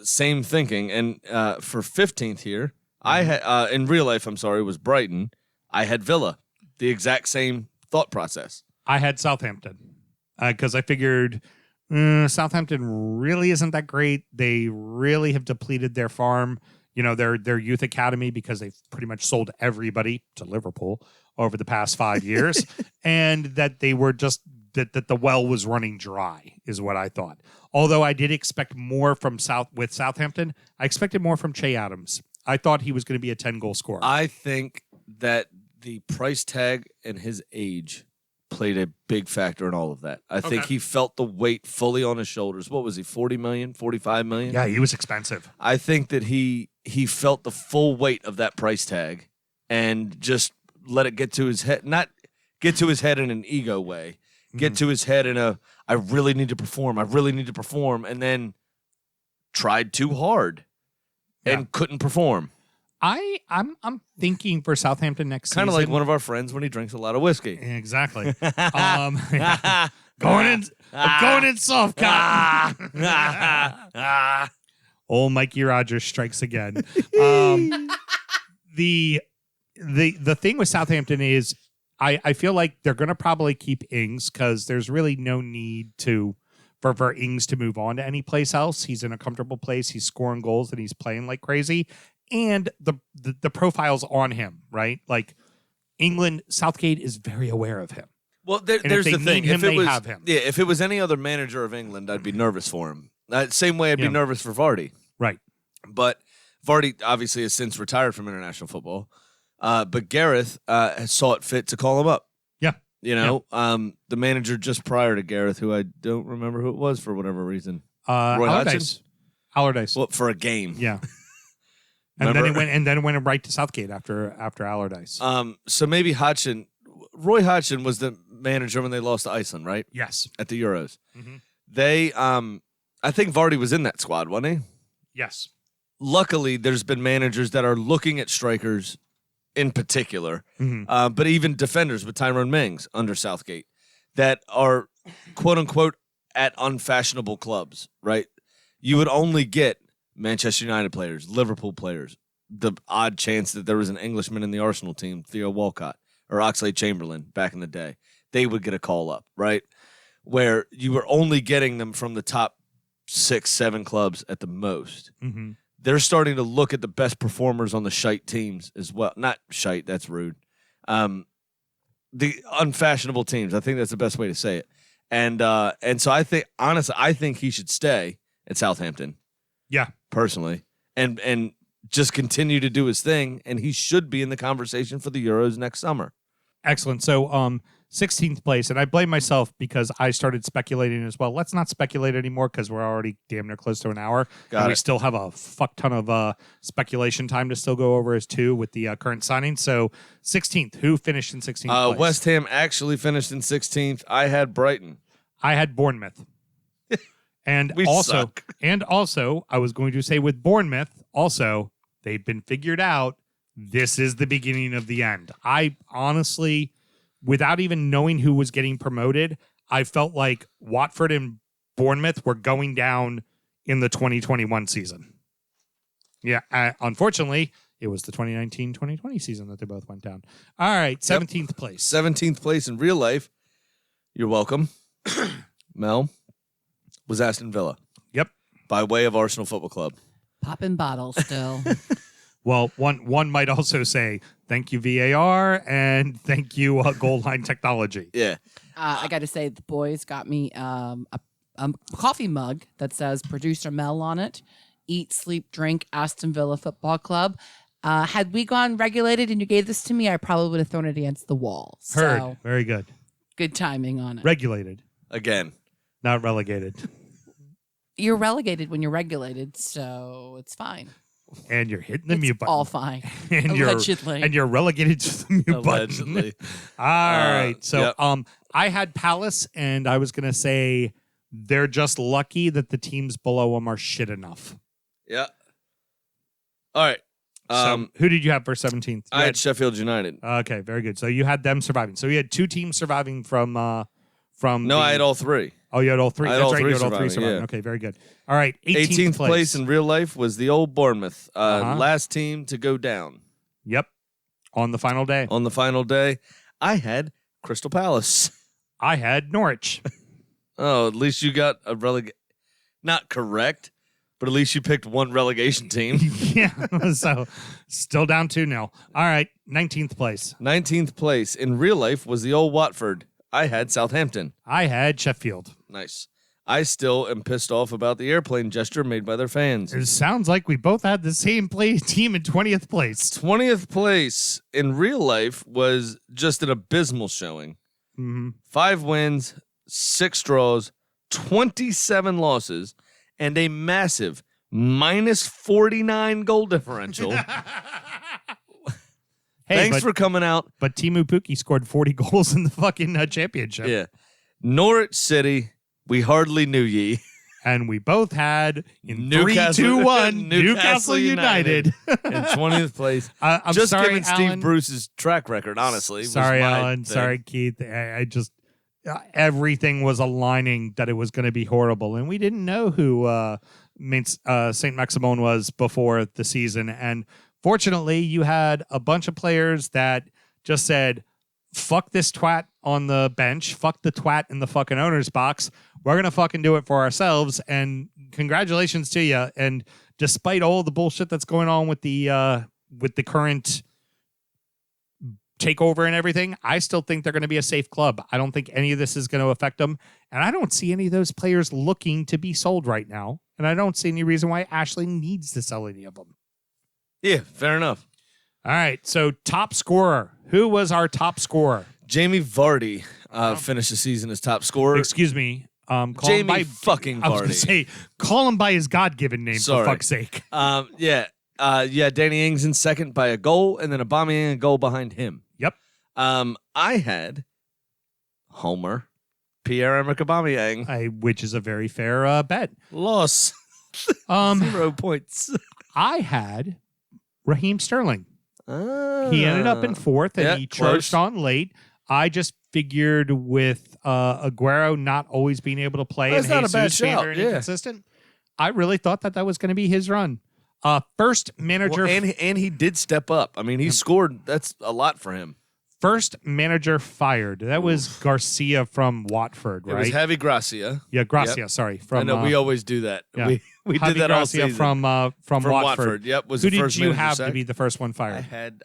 Same thinking. And for 15th here, I had in real life, was Brighton. I had Villa. The exact same thought process. I had Southampton because I figured Southampton really isn't that great. They really have depleted their farm, their youth academy, because they've pretty much sold everybody to Liverpool over the past 5 years, and that they were just that the well was running dry is what I thought. Although I did expect more from Southampton, I expected more from Che Adams. I thought he was going to be a 10-goal scorer. I think that the price tag and his age played a big factor in all of that. I think he felt the weight fully on his shoulders. What was he, 40 million, 45 million? Yeah, he was expensive. I think that he felt the full weight of that price tag and just let it get to his head, not get to his head in an ego way, get to his head in I really need to perform, and then tried too hard and couldn't perform. I'm thinking for Southampton next season. Kind of like one of our friends when he drinks a lot of whiskey. Exactly. Going in soft cotton. Old Mikey Rogers strikes again. The thing with Southampton is I feel like they're going to probably keep Ings because there's really no need for Ings to move on to any place else. He's in a comfortable place. He's scoring goals and he's playing like crazy. And the profile's on him, right? Like England, Southgate is very aware of him. Well, And there's if they the thing. need him, If it they was, have him. yeah, if it was any other manager of England, I'd be nervous for him. Same way I'd be Yeah. nervous for Vardy. Right. But Vardy obviously has since retired from international football. But Gareth has saw it fit to call him up. Yeah. You know, the manager just prior to Gareth, who I don't remember who it was for whatever reason. Roy Allardyce. Allardyce. Well, for a game. Yeah. And then Remember? it went right to Southgate after Allardyce. So maybe Roy Hodgson was the manager when they lost to Iceland, right? Yes. At the Euros. Mhm. They, I think Vardy was in that squad, wasn't he? Yes. Luckily, there's been managers that are looking at strikers in particular, Mhm. but even defenders with Tyrone Mings under Southgate that are quote unquote at unfashionable clubs, right? You would only get Manchester United players, Liverpool players, the odd chance that there was an Englishman in the Arsenal team, Theo Walcott or Oxlade-Chamberlain back in the day. They would get a call up, right? Where you were only getting them from the top 6, 7 clubs at the most. Mm-hmm. They're starting to look at the best performers on the shite teams as well. Not shite, that's rude. The unfashionable teams. I think that's the best way to say it. And so I think, honestly, I think he should stay at Southampton. Yeah. Personally. And just continue to do his thing. And he should be in the conversation for the Euros next summer. Excellent. So 16th place, and I blame myself because I started speculating as well. Let's not speculate anymore because we're already damn near close to an hour. Got We it. still have a fuck ton of speculation time to still go over as two with the current signing. So 16th, who finished in 16th place? West Ham actually finished in 16th. I had Brighton. I had Bournemouth. And We also, suck. I was going to say with Bournemouth, also, they've been figured out. This is the beginning of the end. I honestly, without even knowing who was getting promoted, I felt like Watford and Bournemouth were going down in the 2021 season. Yeah, unfortunately, it was the 2019-2020 season that they both went down. All right, 17th place. 17th place in real life. You're welcome. Mel was Aston Villa Yep. by way of Arsenal Football Club. Popping bottles still. Well, one might also say thank you VAR and thank you goal line technology. Yeah. I got to say, the boys got me a coffee mug that says Producer Mel on it. Eat, sleep, drink, Aston Villa Football Club. Had we gone regulated and you gave this to me, I probably would have thrown it against the wall. Heard. So, Very good. good timing on it. Regulated, Again. not relegated. You're relegated when you're regulated, so it's fine. And you're hitting the It's mute button. all fine. and Allegedly. you're relegated to the mute Allegedly. button. All right. So yep. I had Palace, and I was gonna say they're just lucky that the teams below them are shit enough. Yeah. All right. So who did you have for 17th? I had Sheffield United. Okay, very good. So you had them surviving. So you had two teams surviving from. No, I had all three. Oh, you had all three. I had That's all right. three You had all three surviving, surviving. yeah. Okay, very good. All right, 18th place in real life was the old Bournemouth. Last team to go down Yep. On the final day, on the final day. I had Crystal Palace. I had Norwich. Oh, at least you got a not correct, but at least you picked one relegation team. Yeah. So still down 2-0. All right, 19th place. 19th place in real life was the old Watford. I had Southampton. I had Sheffield. Nice. I still am pissed off about the airplane gesture made by their fans. It sounds like we both had the same team in 20th place. 20th place in real life was just an abysmal showing. Mm-hmm. 5 wins, 6 draws, 27 losses, and a massive minus 49 goal differential. Thanks for coming out. But Timu Pukki scored 40 goals in the fucking championship. Yeah. Norwich City, we hardly knew ye. And we both had in Newcastle- 3-2-1 Newcastle United. in 20th place. I'm just sorry, given Alan. Steve Bruce's track record, honestly. was Sorry, my Alan. thing. Sorry, Keith. I just everything was aligning that it was going to be horrible, and we didn't know who Saint Maximin was before the season. And fortunately, you had a bunch of players that just said, "Fuck this twat on the bench. Fuck the twat in the fucking owner's box. We're gonna fucking do it for ourselves." And congratulations to you. And despite all the bullshit that's going on with the current takeover and everything, I still think they're going to be a safe club. I don't think any of this is going to affect them. And I don't see any of those players looking to be sold right now. And I don't see any reason why Ashley needs to sell any of them. Yeah, fair enough. All right. So top scorer. Who was our top scorer? Jamie Vardy finished the season as top scorer. Excuse me. Call Jamie him by, fucking I was going Vardy. to say, call him by his God-given name, Sorry. for fuck's sake. Danny Ings in second by a goal, and then Aubameyang a goal behind him. Yep. I had Homer, Pierre-Emerick Aubameyang. Which is a very fair bet. Loss. 0 points. I had Raheem Sterling. Ah. He ended up in fourth, and Yeah, he close. charged on late. I just figured with Aguero not always being able to play That's and not a bad Jesus being shout, very yeah. inconsistent, I really thought that was going to be his run. First manager, Well, and he did step up. I mean, he scored. That's a lot for him. first manager fired. That was Garcia from Watford, It right? was Javi Gracia. Yeah, Gracia. Yep. Sorry, I from know we always do that. yeah. We Javi did that all Gracia season. from Watford. Yep. Was Who the did first you manager have sack. to be the first one I fired? had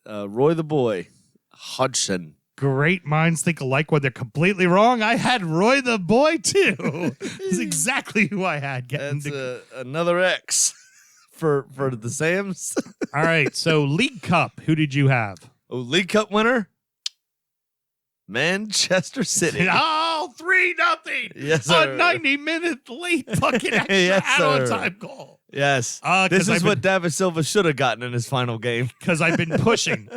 Roy the Boy Hodgson. Great minds think alike when they're completely wrong. I had Roy the Boy too. It's exactly who I had. That's another X for the Sams. All right, so League Cup. Who did you have? Oh, League Cup winner, Manchester City. Oh, 3-0. Yes, sir. A 90-minute late fucking extra Yes, add-on sir. time goal. Yes, 'Cause this I've is what David Silva should have gotten in his final game. Because I've been pushing.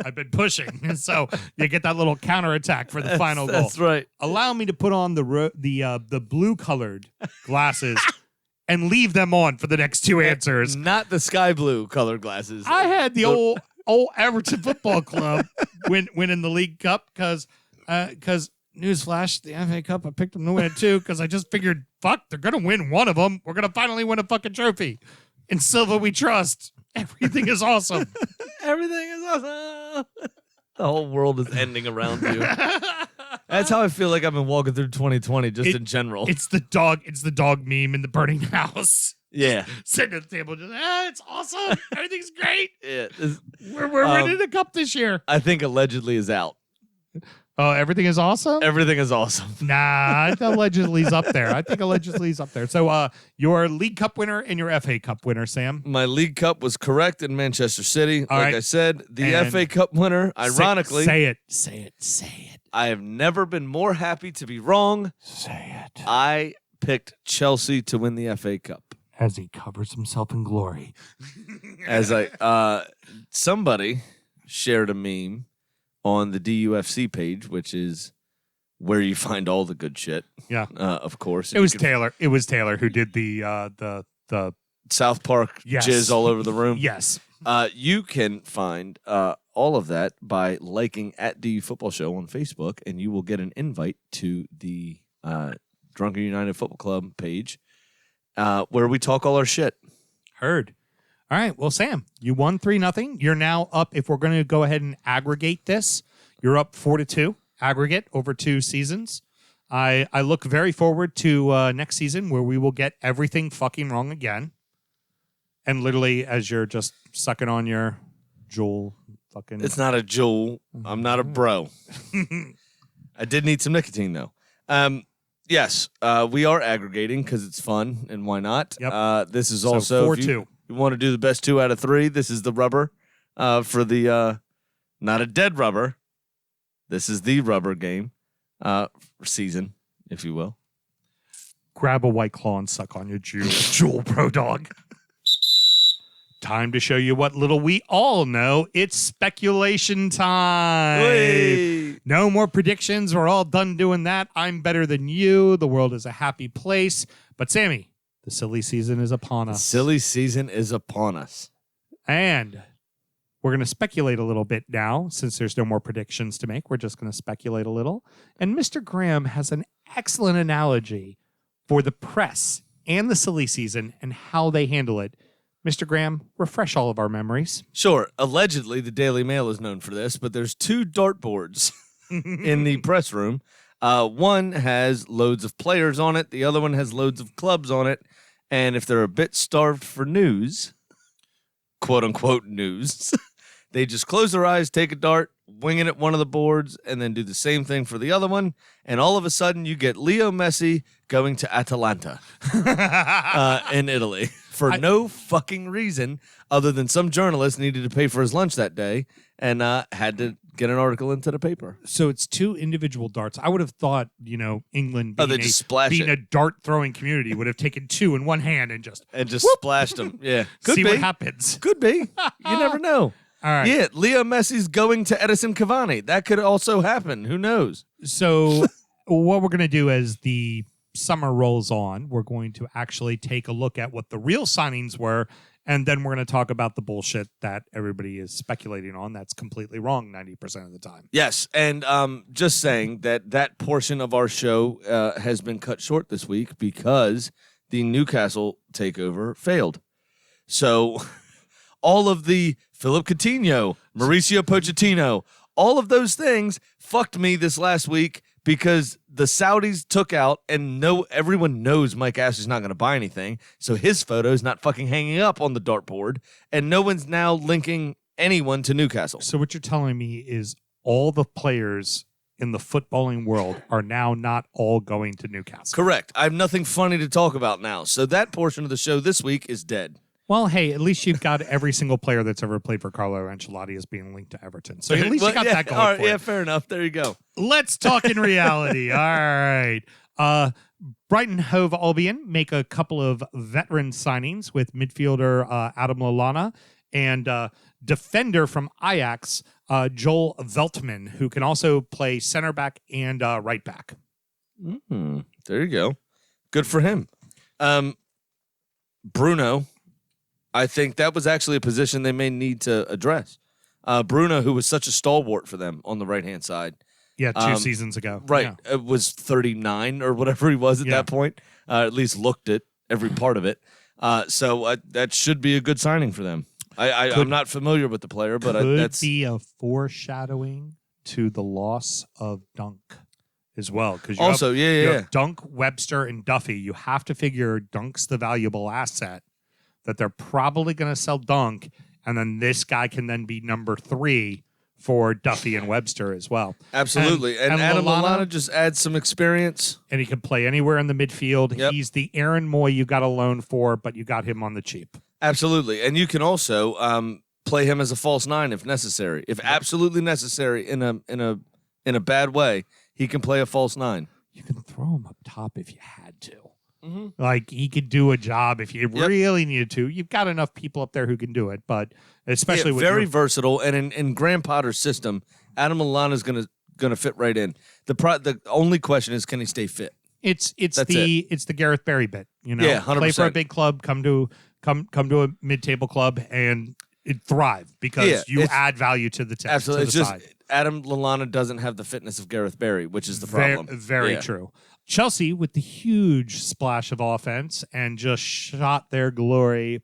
And so you get that little counterattack for the final goal. That's right. Allow me to put on the blue-colored glasses and leave them on for the next two answers. Not the sky blue colored glasses. I had the old Everton Football Club winning the League Cup because newsflash, the FA Cup, I picked them to win it too because I just figured, fuck, they're gonna win one of them. We're gonna finally win a fucking trophy. In Silva, we trust. Everything is awesome. Everything is awesome. The whole world is ending around you. That's how I feel like I've been walking through 2020, just in general. It's the dog meme in the burning house. Yeah. Sitting at the table, just it's awesome. Everything's great. Yeah. We're winning the cup this year. I think allegedly is out. Oh, everything is awesome? Everything is awesome. Nah, allegedly's up there. I think allegedly's up there. So your League Cup winner and your FA Cup winner, Sam. My League Cup was correct in Manchester City. All like right. I said, the And FA Cup winner, ironically, Say it. I have never been more happy to be wrong. Say it. I picked Chelsea to win the FA Cup. As he covers himself in glory. As somebody shared a meme on the DUFC page, which is where you find all the good shit. Yeah. Of course. It was Taylor. It was Taylor who did the South Park Yes. jizz all over the room. yes. You can find all of that by liking at DUfootballshow on Facebook, and you will get an invite to the Drunkard United Football Club page where we talk all our shit. Heard. All right. Well, Sam, you won 3-0. You're now up. If we're going to go ahead and aggregate this, you're up 4-2 aggregate over 2 seasons. I look very forward to next season where we will get everything fucking wrong again. And literally, as you're just sucking on your Joel fucking. It's not a jewel. I'm not a bro. I did need some nicotine, though. Yes, we are aggregating because it's fun, and why not? Yep. This is So also 4-2. You want to do the best 2 out of 3. This is the rubber for the not a dead rubber. This is the rubber game season, if you will. Grab a White Claw and suck on your Jewel, bro dog. Time to show you what little we all know. It's speculation time. Hey. No more predictions. We're all done doing that. I'm better than you. The world is a happy place. But Sammy, the silly season is upon us. Silly season is upon us. And we're going to speculate a little bit now. Since there's no more predictions to make, we're just going to speculate a little. And Mr. Graham has an excellent analogy for the press and the silly season and how they handle it. Mr. Graham, refresh all of our memories. Sure. Allegedly, the Daily Mail is known for this, but there's 2 dartboards in the press room. One has loads of players on it. The other one has loads of clubs on it. And if they're a bit starved for news, quote unquote news, they just close their eyes, take a dart, winging at one of the boards and then do the same thing for the other one. And all of a sudden, you get Leo Messi going to Atalanta in Italy for no fucking reason other than some journalist needed to pay for his lunch that day and had to get an article into the paper. So it's two individual darts. I would have thought, England being a dart throwing community would have taken two in one hand and just splashed them. Yeah. Could see be. what happens. Could be. You never know. All right. Yeah, Leo Messi's going to Edison Cavani. That could also happen. Who knows? So what we're going to do as the summer rolls on, we're going to actually take a look at what the real signings were, and then we're going to talk about the bullshit that everybody is speculating on that's completely wrong 90% of the time. Yes, and just saying that portion of our show has been cut short this week because the Newcastle takeover failed. So all of the Philip Coutinho, Mauricio Pochettino, all of those things fucked me this last week because the Saudis took out, and everyone knows Mike Ashley's not going to buy anything, so his photo's not fucking hanging up on the dartboard, and no one's now linking anyone to Newcastle. So what you're telling me is all the players in the footballing world are now not all going to Newcastle. Correct. I have nothing funny to talk about now, so that portion of the show this week is dead. Well, hey, at least you've got every single player that's ever played for Carlo Ancelotti as being linked to Everton. So at least you got that going for Yeah, you. fair enough. There you go. Let's talk in reality. All right. Brighton Hove Albion make a couple of veteran signings with midfielder Adam Lallana and defender from Ajax, Joel Veltman, who can also play center back and right back. There you go. Good for him. Bruno, I think that was actually a position they may need to address. Bruno, who was such a stalwart for them on the right-hand side. Yeah, 2 seasons ago. Right. Yeah. It was 39 or whatever he was at that point. At least looked at every part of it. So that should be a good signing for them. I'm not familiar with the player, but that's be a foreshadowing to the loss of Dunk as well. Because you have Dunk, Webster, and Duffy. You have to figure Dunk's the valuable asset that they're probably going to sell Dunk, and then this guy can then be number 3 for Duffy and Webster as well. Absolutely. And Adam Lallana just adds some experience. And he can play anywhere in the midfield. Yep. He's the Aaron Moy you got a loan for, but you got him on the cheap. Absolutely. And you can also play him as a false 9 if necessary. If absolutely necessary in a bad way, he can play a false 9. You can throw him up top if you had to. Mm-hmm. Like, he could do a job if you really needed to. You've got enough people up there who can do it, but especially with very versatile. And in Graham Potter's system, Adam Lallana is gonna fit right in. The only question is, can he stay fit? It's the Gareth Barry bit. 100%. Play for a big club, come to a mid-table club, and thrive because you add value to the team. Absolutely, it's just Adam Lallana doesn't have the fitness of Gareth Barry, which is the problem. Very true. Chelsea with the huge splash of offense and just shot their glory,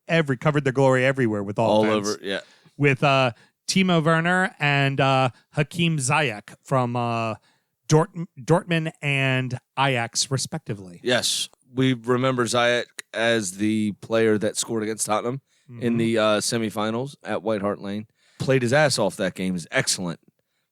covered their glory everywhere with all over. Yeah, with Timo Werner and Hakeem Ziyech from Dortmund and Ajax, respectively. Yes, we remember Ziyech as the player that scored against Tottenham in the semifinals at White Hart Lane. Played his ass off that game. Is excellent.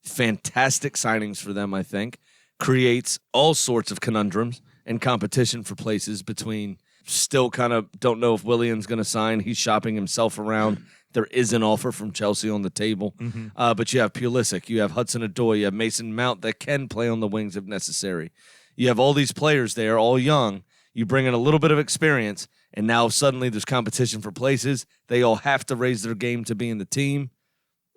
Fantastic signings for them, I think. Creates all sorts of conundrums and competition for places between still kind of don't know if Willian's going to sign. He's shopping himself around. There is an offer from Chelsea on the table. But you have Pulisic. You have Hudson-Odoi. You have Mason Mount that can play on the wings if necessary. You have all these players there, all young. You bring in a little bit of experience, and now suddenly there's competition for places. They all have to raise their game to be in the team.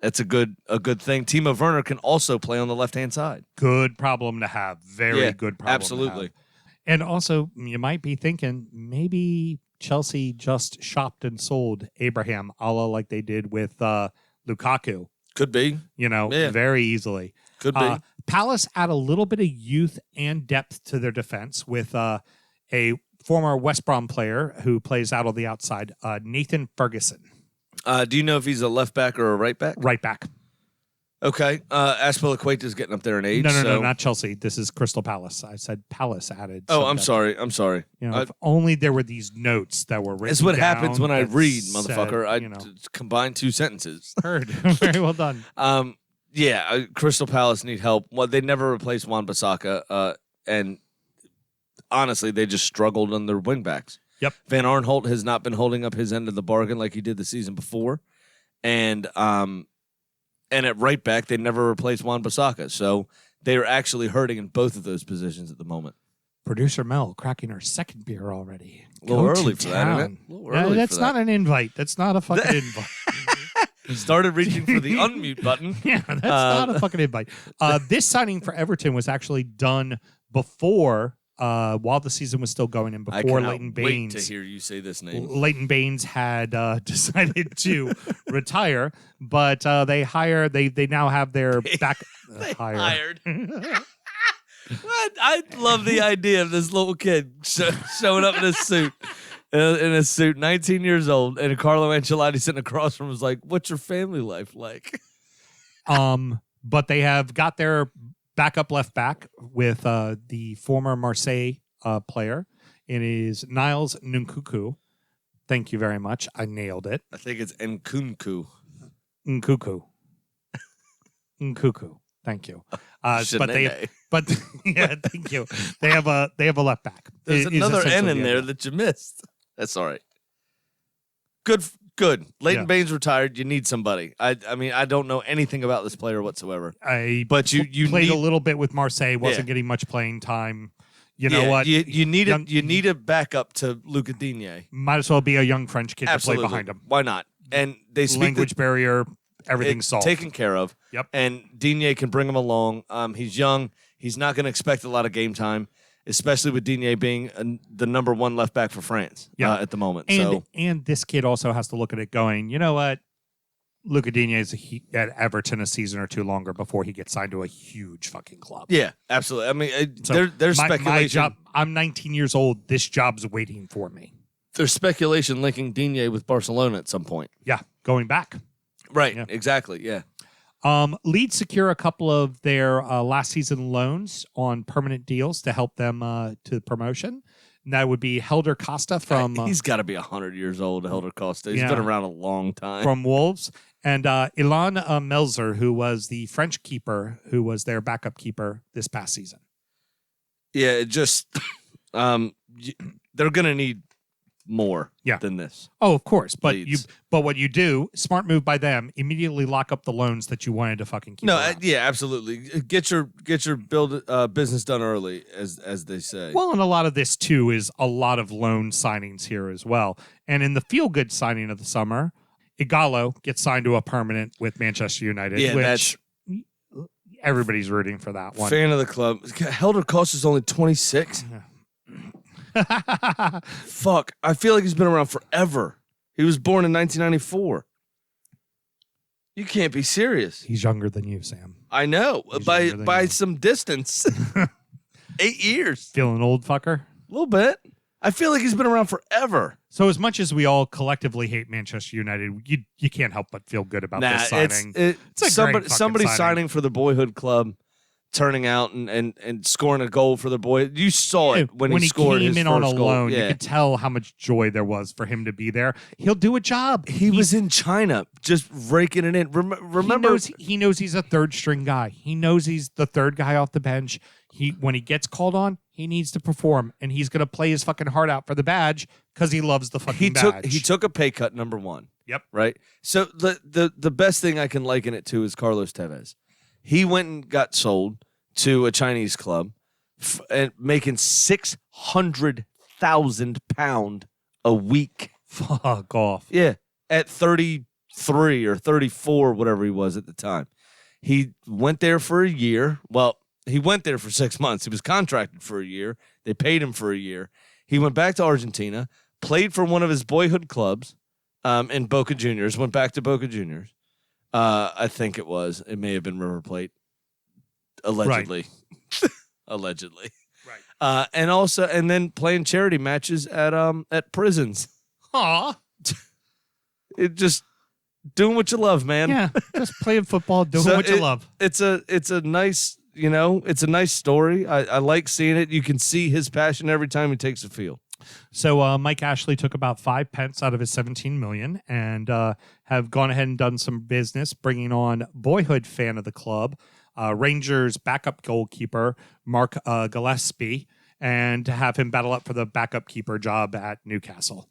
That's a good thing. Timo Werner can also play on the left-hand side. Good problem to have. Very good problem absolutely. to have. And also, you might be thinking, maybe Chelsea just shopped and sold Abraham, a la like they did with Lukaku. Could be. Very easily. Could be. Palace add a little bit of youth and depth to their defense with a former West Brom player who plays out on the outside, Nathan Ferguson. Do you know if he's a left back or a right back? Right back. Okay. Aspilicueta's getting up there in age. No, not Chelsea. This is Crystal Palace. I said Palace added. Oh, I'm sorry. If only there were these notes that were written. It's what down happens when I read, said, motherfucker. I combine 2 sentences. Heard. Very well done. Crystal Palace need help. Well, they never replaced Wan-Bissaka, and honestly, they just struggled on their wingbacks. Yep. Van Arnholt has not been holding up his end of the bargain like he did the season before, and at right back, they never replaced Wan-Bissaka, so they are actually hurting in both of those positions at the moment. Producer Mel cracking her second beer already. A little Go early to for that, isn't town. it? A little early That's for that. not an invite. That's not a fucking invite. Started reaching for the unmute button. Yeah, that's not a fucking invite. This signing for Everton was actually done before, while the season was still going and I before cannot Leighton wait Baines. to hear you say this name. Leighton Baines had decided to retire, but they now have their back Hired. What? I love the idea of this little kid showing up in a suit. In a suit, 19 years old, and Carlo Ancelotti sitting across from him was like, "What's your family life like?" But they have got their backup left back with the former Marseille player. It is Niles Nkunku. Thank you very much. I nailed it. I think it's Nkunku. Nkunku. Thank you. Shanae. Yeah, thank you. They have a left back. There's Is another N essentially in the there idea. that you missed. That's all right. Good. Leighton Yeah. Baines retired. You need somebody. I mean, I don't know anything about this player whatsoever. But you played need, a little bit with Marseille. Wasn't getting much playing time. You know what? You need a backup to Luca Digne. Might as well be a young French kid Absolutely. to play behind him. Why not? And they speak Language barrier, everything's solved. taken care of. Yep. And Digne can bring him along. He's young. He's not going to expect a lot of game time, especially with Digne being the number one left back for France at the moment. And this kid also has to look at it going, you know what? Luca Digne is at Everton a season or two longer before he gets signed to a huge fucking club. Yeah, absolutely. I mean, So there's my speculation. job, I'm 19 years old. This job's waiting for me. There's speculation linking Digne with Barcelona at some point. Yeah, going back. Right, Yeah. exactly, yeah. Leeds secure a couple of their last season loans on permanent deals to help them to promotion. And that would be Helder Costa from He's got to be 100 years old, Helder Costa. He's Yeah. been around a long time. from Wolves, and Ilan Melzer, who was the French keeper, who was their backup keeper this past season. Yeah, it just they're going to need more than this. Oh, of course, but Leeds. what you do, smart move by them, immediately lock up the loans that you wanted to fucking keep. No, around. yeah, absolutely. Get your business done early, as they say. Well, and a lot of this too is a lot of loan signings here as well. And in the feel-good signing of the summer, Igalo gets signed to a permanent with Manchester United, Yeah, which everybody's rooting for that one. Fan of the club. Helder Costa's only 26. Fuck, I feel like he's been around forever. He was born in 1994. You can't be serious. He's younger than you, Sam. I know, He's younger than by you. some distance. 8 years. Feeling old, fucker? A little bit. I feel like he's been around forever. So as much as we all collectively hate Manchester United, you can't help but feel good about this signing. It's a great somebody fucking signing for the boyhood club, turning out and scoring a goal for the boy. You saw it when he scored came his in first on a goal. loan. Yeah. You could tell how much joy there was for him to be there. He'll do a job. He was in China, just raking it in. Remember, he knows he's a third string guy. He knows he's the third guy off the bench. When he gets called on, he needs to perform, and he's going to play his fucking heart out for the badge because he loves the fucking badge. He took a pay cut. Number one. Yep. Right. So the best thing I can liken it to is Carlos Tevez. He went and got sold to a Chinese club, and making £600,000 a week. Fuck off. Yeah, at 33 or 34, whatever he was at the time. He went there for a year. Well, he went there for 6 months. He was contracted for a year. They paid him for a year. He went back to Argentina, played for one of his boyhood clubs in Boca Juniors, went back to Boca Juniors. I think it was. It may have been River Plate. Allegedly. Right. Allegedly. Right. And then playing charity matches at prisons. Aw. It just doing what you love, man. Yeah. Just playing football, doing what you love. It's a nice, it's a nice story. I like seeing it. You can see his passion every time he takes the field. So Mike Ashley took about 5 pence out of his 17 million and have gone ahead and done some business, bringing on boyhood fan of the club, Rangers backup goalkeeper Mark Gillespie, and to have him battle up for the backup keeper job at Newcastle.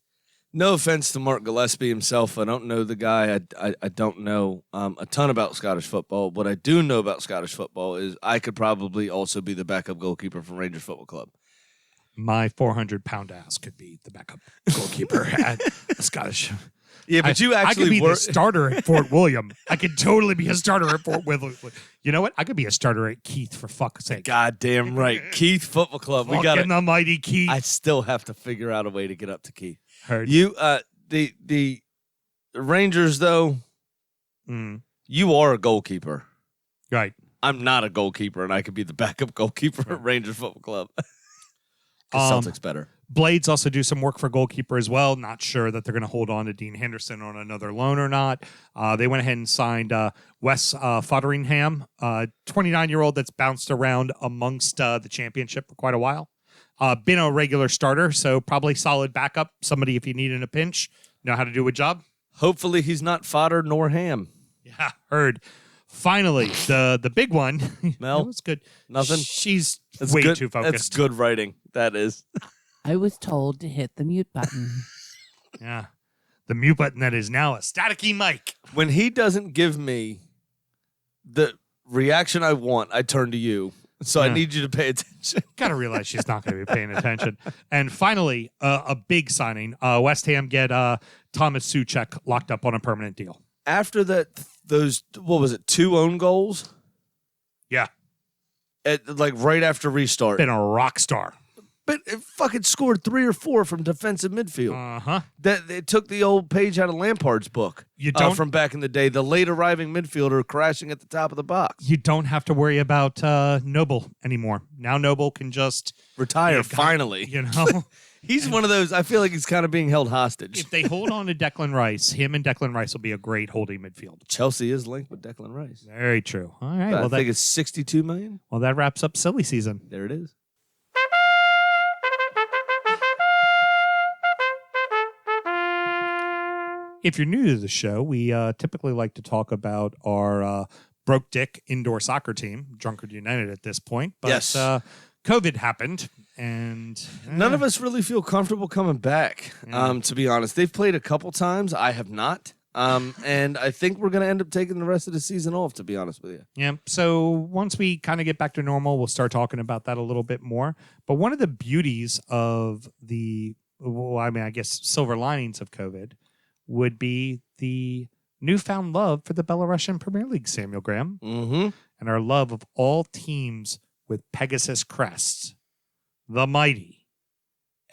No offense to Mark Gillespie himself. I don't know the guy. I don't know a ton about Scottish football. What I do know about Scottish football is I could probably also be the backup goalkeeper from Rangers Football Club. My 400-pound ass could be the backup goalkeeper at the Scottish. Yeah, but you actually I could be the starter at Fort William. I could totally be a starter at Fort William. You know what? I could be a starter at Keith, for fuck's sake. Goddamn right. Keith Football Club. We got it. the mighty Keith. I still have to figure out a way to get up to Keith. Heard. You, the Rangers, though, you are a goalkeeper. Right. I'm not a goalkeeper, and I could be the backup goalkeeper at Rangers Football Club. Celtics better. Blades also do some work for goalkeeper as well. Not sure that they're going to hold on to Dean Henderson on another loan or not. They went ahead and signed Wes Fotheringham, 29-year-old that's bounced around amongst the championship for quite a while. Been a regular starter, so probably solid backup. Somebody, if you need in a pinch, know how to do a job. Hopefully he's not fodder nor ham. Yeah, heard. Finally, the big one. Mel? That was good. Nothing? She's That's way good. too focused. That's good writing. That is. I was told to hit the mute button. Yeah. The mute button that is now a staticky mic. When he doesn't give me the reaction I want, I turn to you. So I need you to pay attention. Got to realize she's not going to be paying attention. And finally, a big signing. West Ham get Thomas Souček locked up on a permanent deal. After that, those, what was it, 2 own goals? Yeah. Like right after restart. Been a rock star. But it fucking scored 3 or 4 from defensive midfield. Uh-huh. That it took the old page out of Lampard's book. You don't from back in the day, the late arriving midfielder crashing at the top of the box. You don't have to worry about Noble anymore. Now Noble can just retire finally. You know, he's one of those. I feel like he's kind of being held hostage. If they hold on to Declan Rice, him and Declan Rice will be a great holding midfield. Chelsea is linked with Declan Rice. Very true. All right. I think it's 62 million. Well, that wraps up silly season. There it is. If you're new to the show, we typically like to talk about our broke dick indoor soccer team, Drunkard United at this point. But yes. COVID happened, and none of us really feel comfortable coming back, to be honest. They've played a couple times. I have not. And I think we're going to end up taking the rest of the season off, to be honest with you. Yeah. So once we kind of get back to normal, we'll start talking about that a little bit more. But one of the beauties of I guess silver linings of COVID would be the newfound love for the Belarusian Premier League, Samuel Graham, and our love of all teams with Pegasus crests, the mighty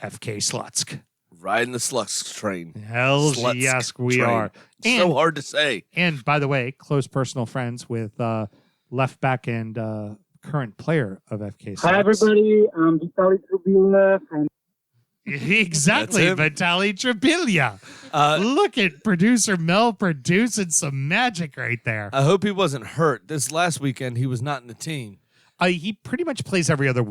FK Slutsk. Riding the Slutsk train. Hell yes, we are. And, so hard to say. And by the way, close personal friends with left back and current player of FK Slutsk. Hi, everybody. I'm Vitaly Trubila from... Exactly, Vitaly Trubila. Look at producer Mel producing some magic right there. I hope he wasn't hurt. This last weekend, he was not in the team. He pretty much plays every other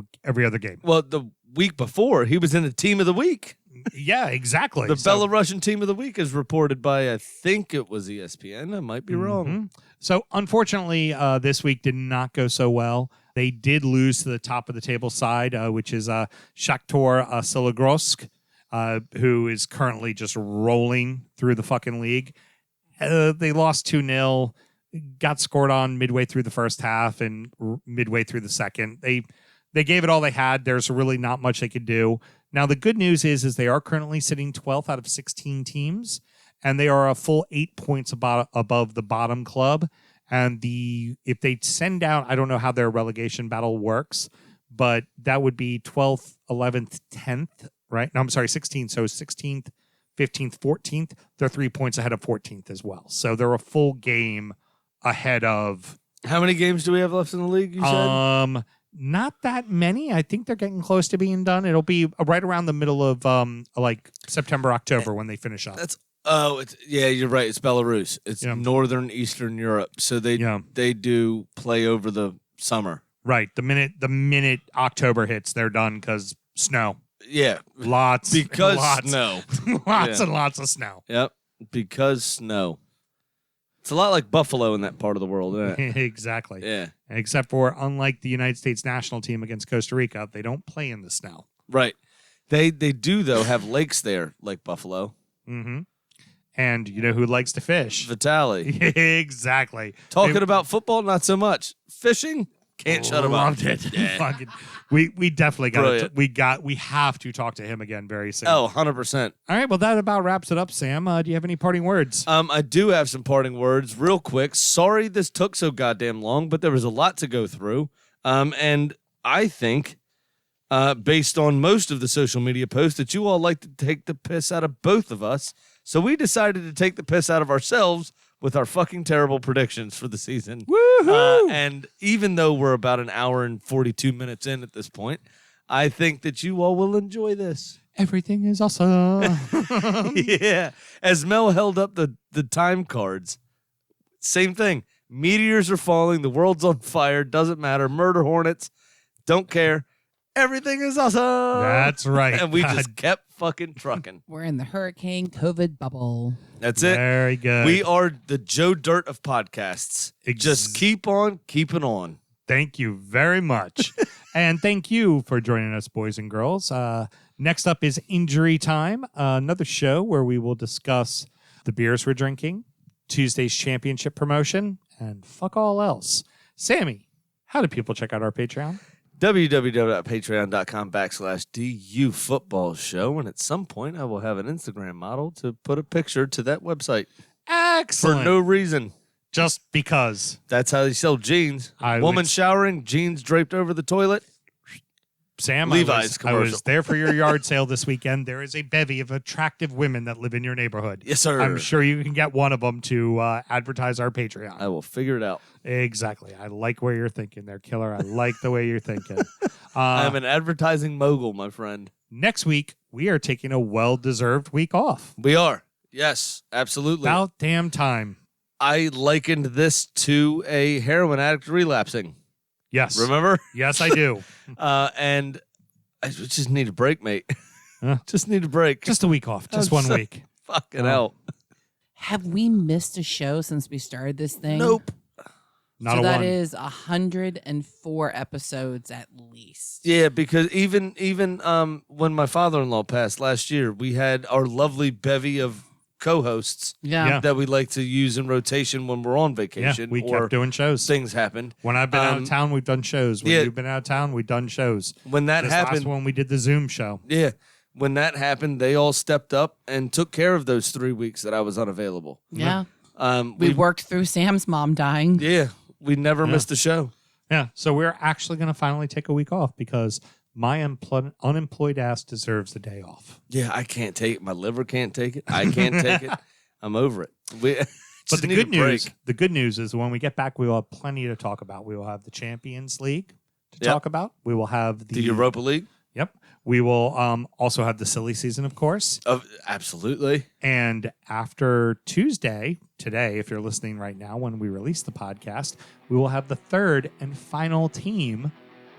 game. Well, the week before, he was in the team of the week. Yeah, exactly. The Belarusian team of the week is reported by, I think it was ESPN. I might be wrong. So, unfortunately, this week did not go so well. They did lose to the top of the table side, which is Shakhtar Sologorsk, who is currently just rolling through the fucking league. They lost 2-0, got scored on midway through the first half and midway through the second. They gave it all they had. There's really not much they could do. Now, the good news is they are currently sitting 12th out of 16 teams, and they are a full 8 points above the bottom club. And if they send out, I don't know how their relegation battle works, but that would be 12th, 11th, 10th, right? No, I'm sorry, 16th. So 16th, 15th, 14th. They're 3 points ahead of 14th as well. So they're a full game ahead of. How many games do we have left in the league, you said? Not that many. I think they're getting close to being done. It'll be right around the middle of like September, October when they finish up. You're right. It's Belarus. It's northern Eastern Europe. So they do play over the summer. Right. The minute October hits, they're done because snow. Yeah. Lots. Because lots, snow. Lots Yeah. and lots of snow. Yep. Because snow. It's a lot like Buffalo in that part of the world, isn't it? Exactly. Yeah. Except for, unlike the United States national team against Costa Rica, they don't play in the snow. Right. They do, though, have lakes there, like Buffalo. Mm-hmm. And you know who likes to fish? Vitali. Exactly. Talking about football, not so much. Fishing, can't shut him up. Loved it. Yeah. Fucking, we definitely got Brilliant. we have to talk to him again very soon. Oh, 100%. All right. Well, that about wraps it up, Sam. Do you have any parting words? I do have some parting words real quick. Sorry this took so goddamn long, but there was a lot to go through. And I think, based on most of the social media posts, that you all like to take the piss out of both of us. So we decided to take the piss out of ourselves with our fucking terrible predictions for the season. Woohoo! And even though we're about an hour and 42 minutes in at this point, I think that you all will enjoy this. Everything is awesome. Yeah. As Mel held up the time cards, same thing. Meteors are falling. The world's on fire. Doesn't matter. Murder hornets. Don't care. Everything is awesome. That's right. And we just kept fucking trucking. We're in the hurricane COVID bubble. That's it. Very good. We are the Joe Dirt of podcasts. Just keep on keeping on. Thank you very much. And thank you for joining us, boys and girls. Next up is Injury Time, another show where we will discuss the beers we're drinking, Tuesday's championship promotion, and fuck all else. Sammy, how do people check out our Patreon? www.patreon.com/DUfootballshow. And at some point, I will have an Instagram model to put a picture to that website Excellent. for no reason. Just because. That's how they sell jeans. I Woman would- showering, jeans draped over the toilet. Sam, Levi's I was commercial. there for your yard sale this weekend. There is a bevy of attractive women that live in your neighborhood. Yes, sir. I'm sure you can get one of them to advertise our Patreon. I will figure it out. Exactly. I like where you're thinking there, Killer. I like the way you're thinking. I'm an advertising mogul, my friend. Next week, we are taking a well-deserved week off. We are. Yes, absolutely. About damn time. I likened this to a heroin addict relapsing. Yes. Remember? Yes, I do. And I just need a break, mate. Huh? Just need a break. Just a week off. Just I'm one so week. Fucking hell. Have we missed a show since we started this thing? Nope. Not so a that one. is 104 episodes at least. Yeah, because even when my father-in-law passed last year, we had our lovely bevy of co-hosts Yeah. that we like to use in rotation when we're on Yeah, vacation we or kept doing shows. things happened. When I've been out of town, we've done shows. When yeah. you've been out of town, we've done shows. When that This happened, last one, we did the Zoom show. yeah, when that happened, they all stepped up and took care of those 3 weeks that I was unavailable. Yeah. We We worked through Sam's mom dying. yeah, we never missed a show. Yeah, so we're actually going to finally take a week off because my unemployed ass deserves a day off. Yeah, I can't take it. My liver can't take it. I can't take it. I'm over it. But the good news is when we get back, we will have plenty to talk about. We will have the Champions League to talk about. We will have the Europa League. Yep. We will also have the silly season, of course. Absolutely. And after Tuesday, today, if you're listening right now, when we release the podcast, we will have the third and final team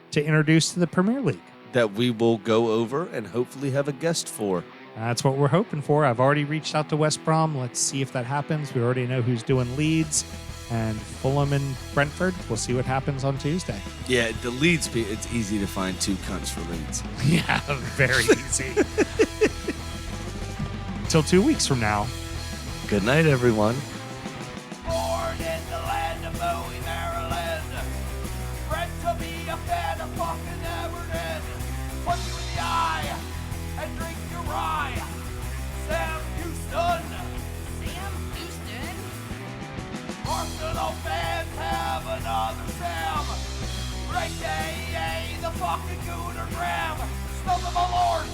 to introduce to the Premier League. That we will go over and hopefully have a guest for. That's what we're hoping for. I've already reached out to West Brom. Let's see if that happens. We already know who's doing Leeds and Fulham and Brentford. We'll see what happens on Tuesday. Yeah, the Leeds, it's easy to find two cunts for Leeds. Yeah, very easy. Till 2 weeks from now. Good night, everyone. Born in the land of Bowie, Maryland. Bred to be a fan of fucking Everton. Punch you in the eye and drink your rye. Sam Houston. Sam Houston? Arsenal fans have another Sam. Right, the fucking Gooner Graham. Stump of my lord.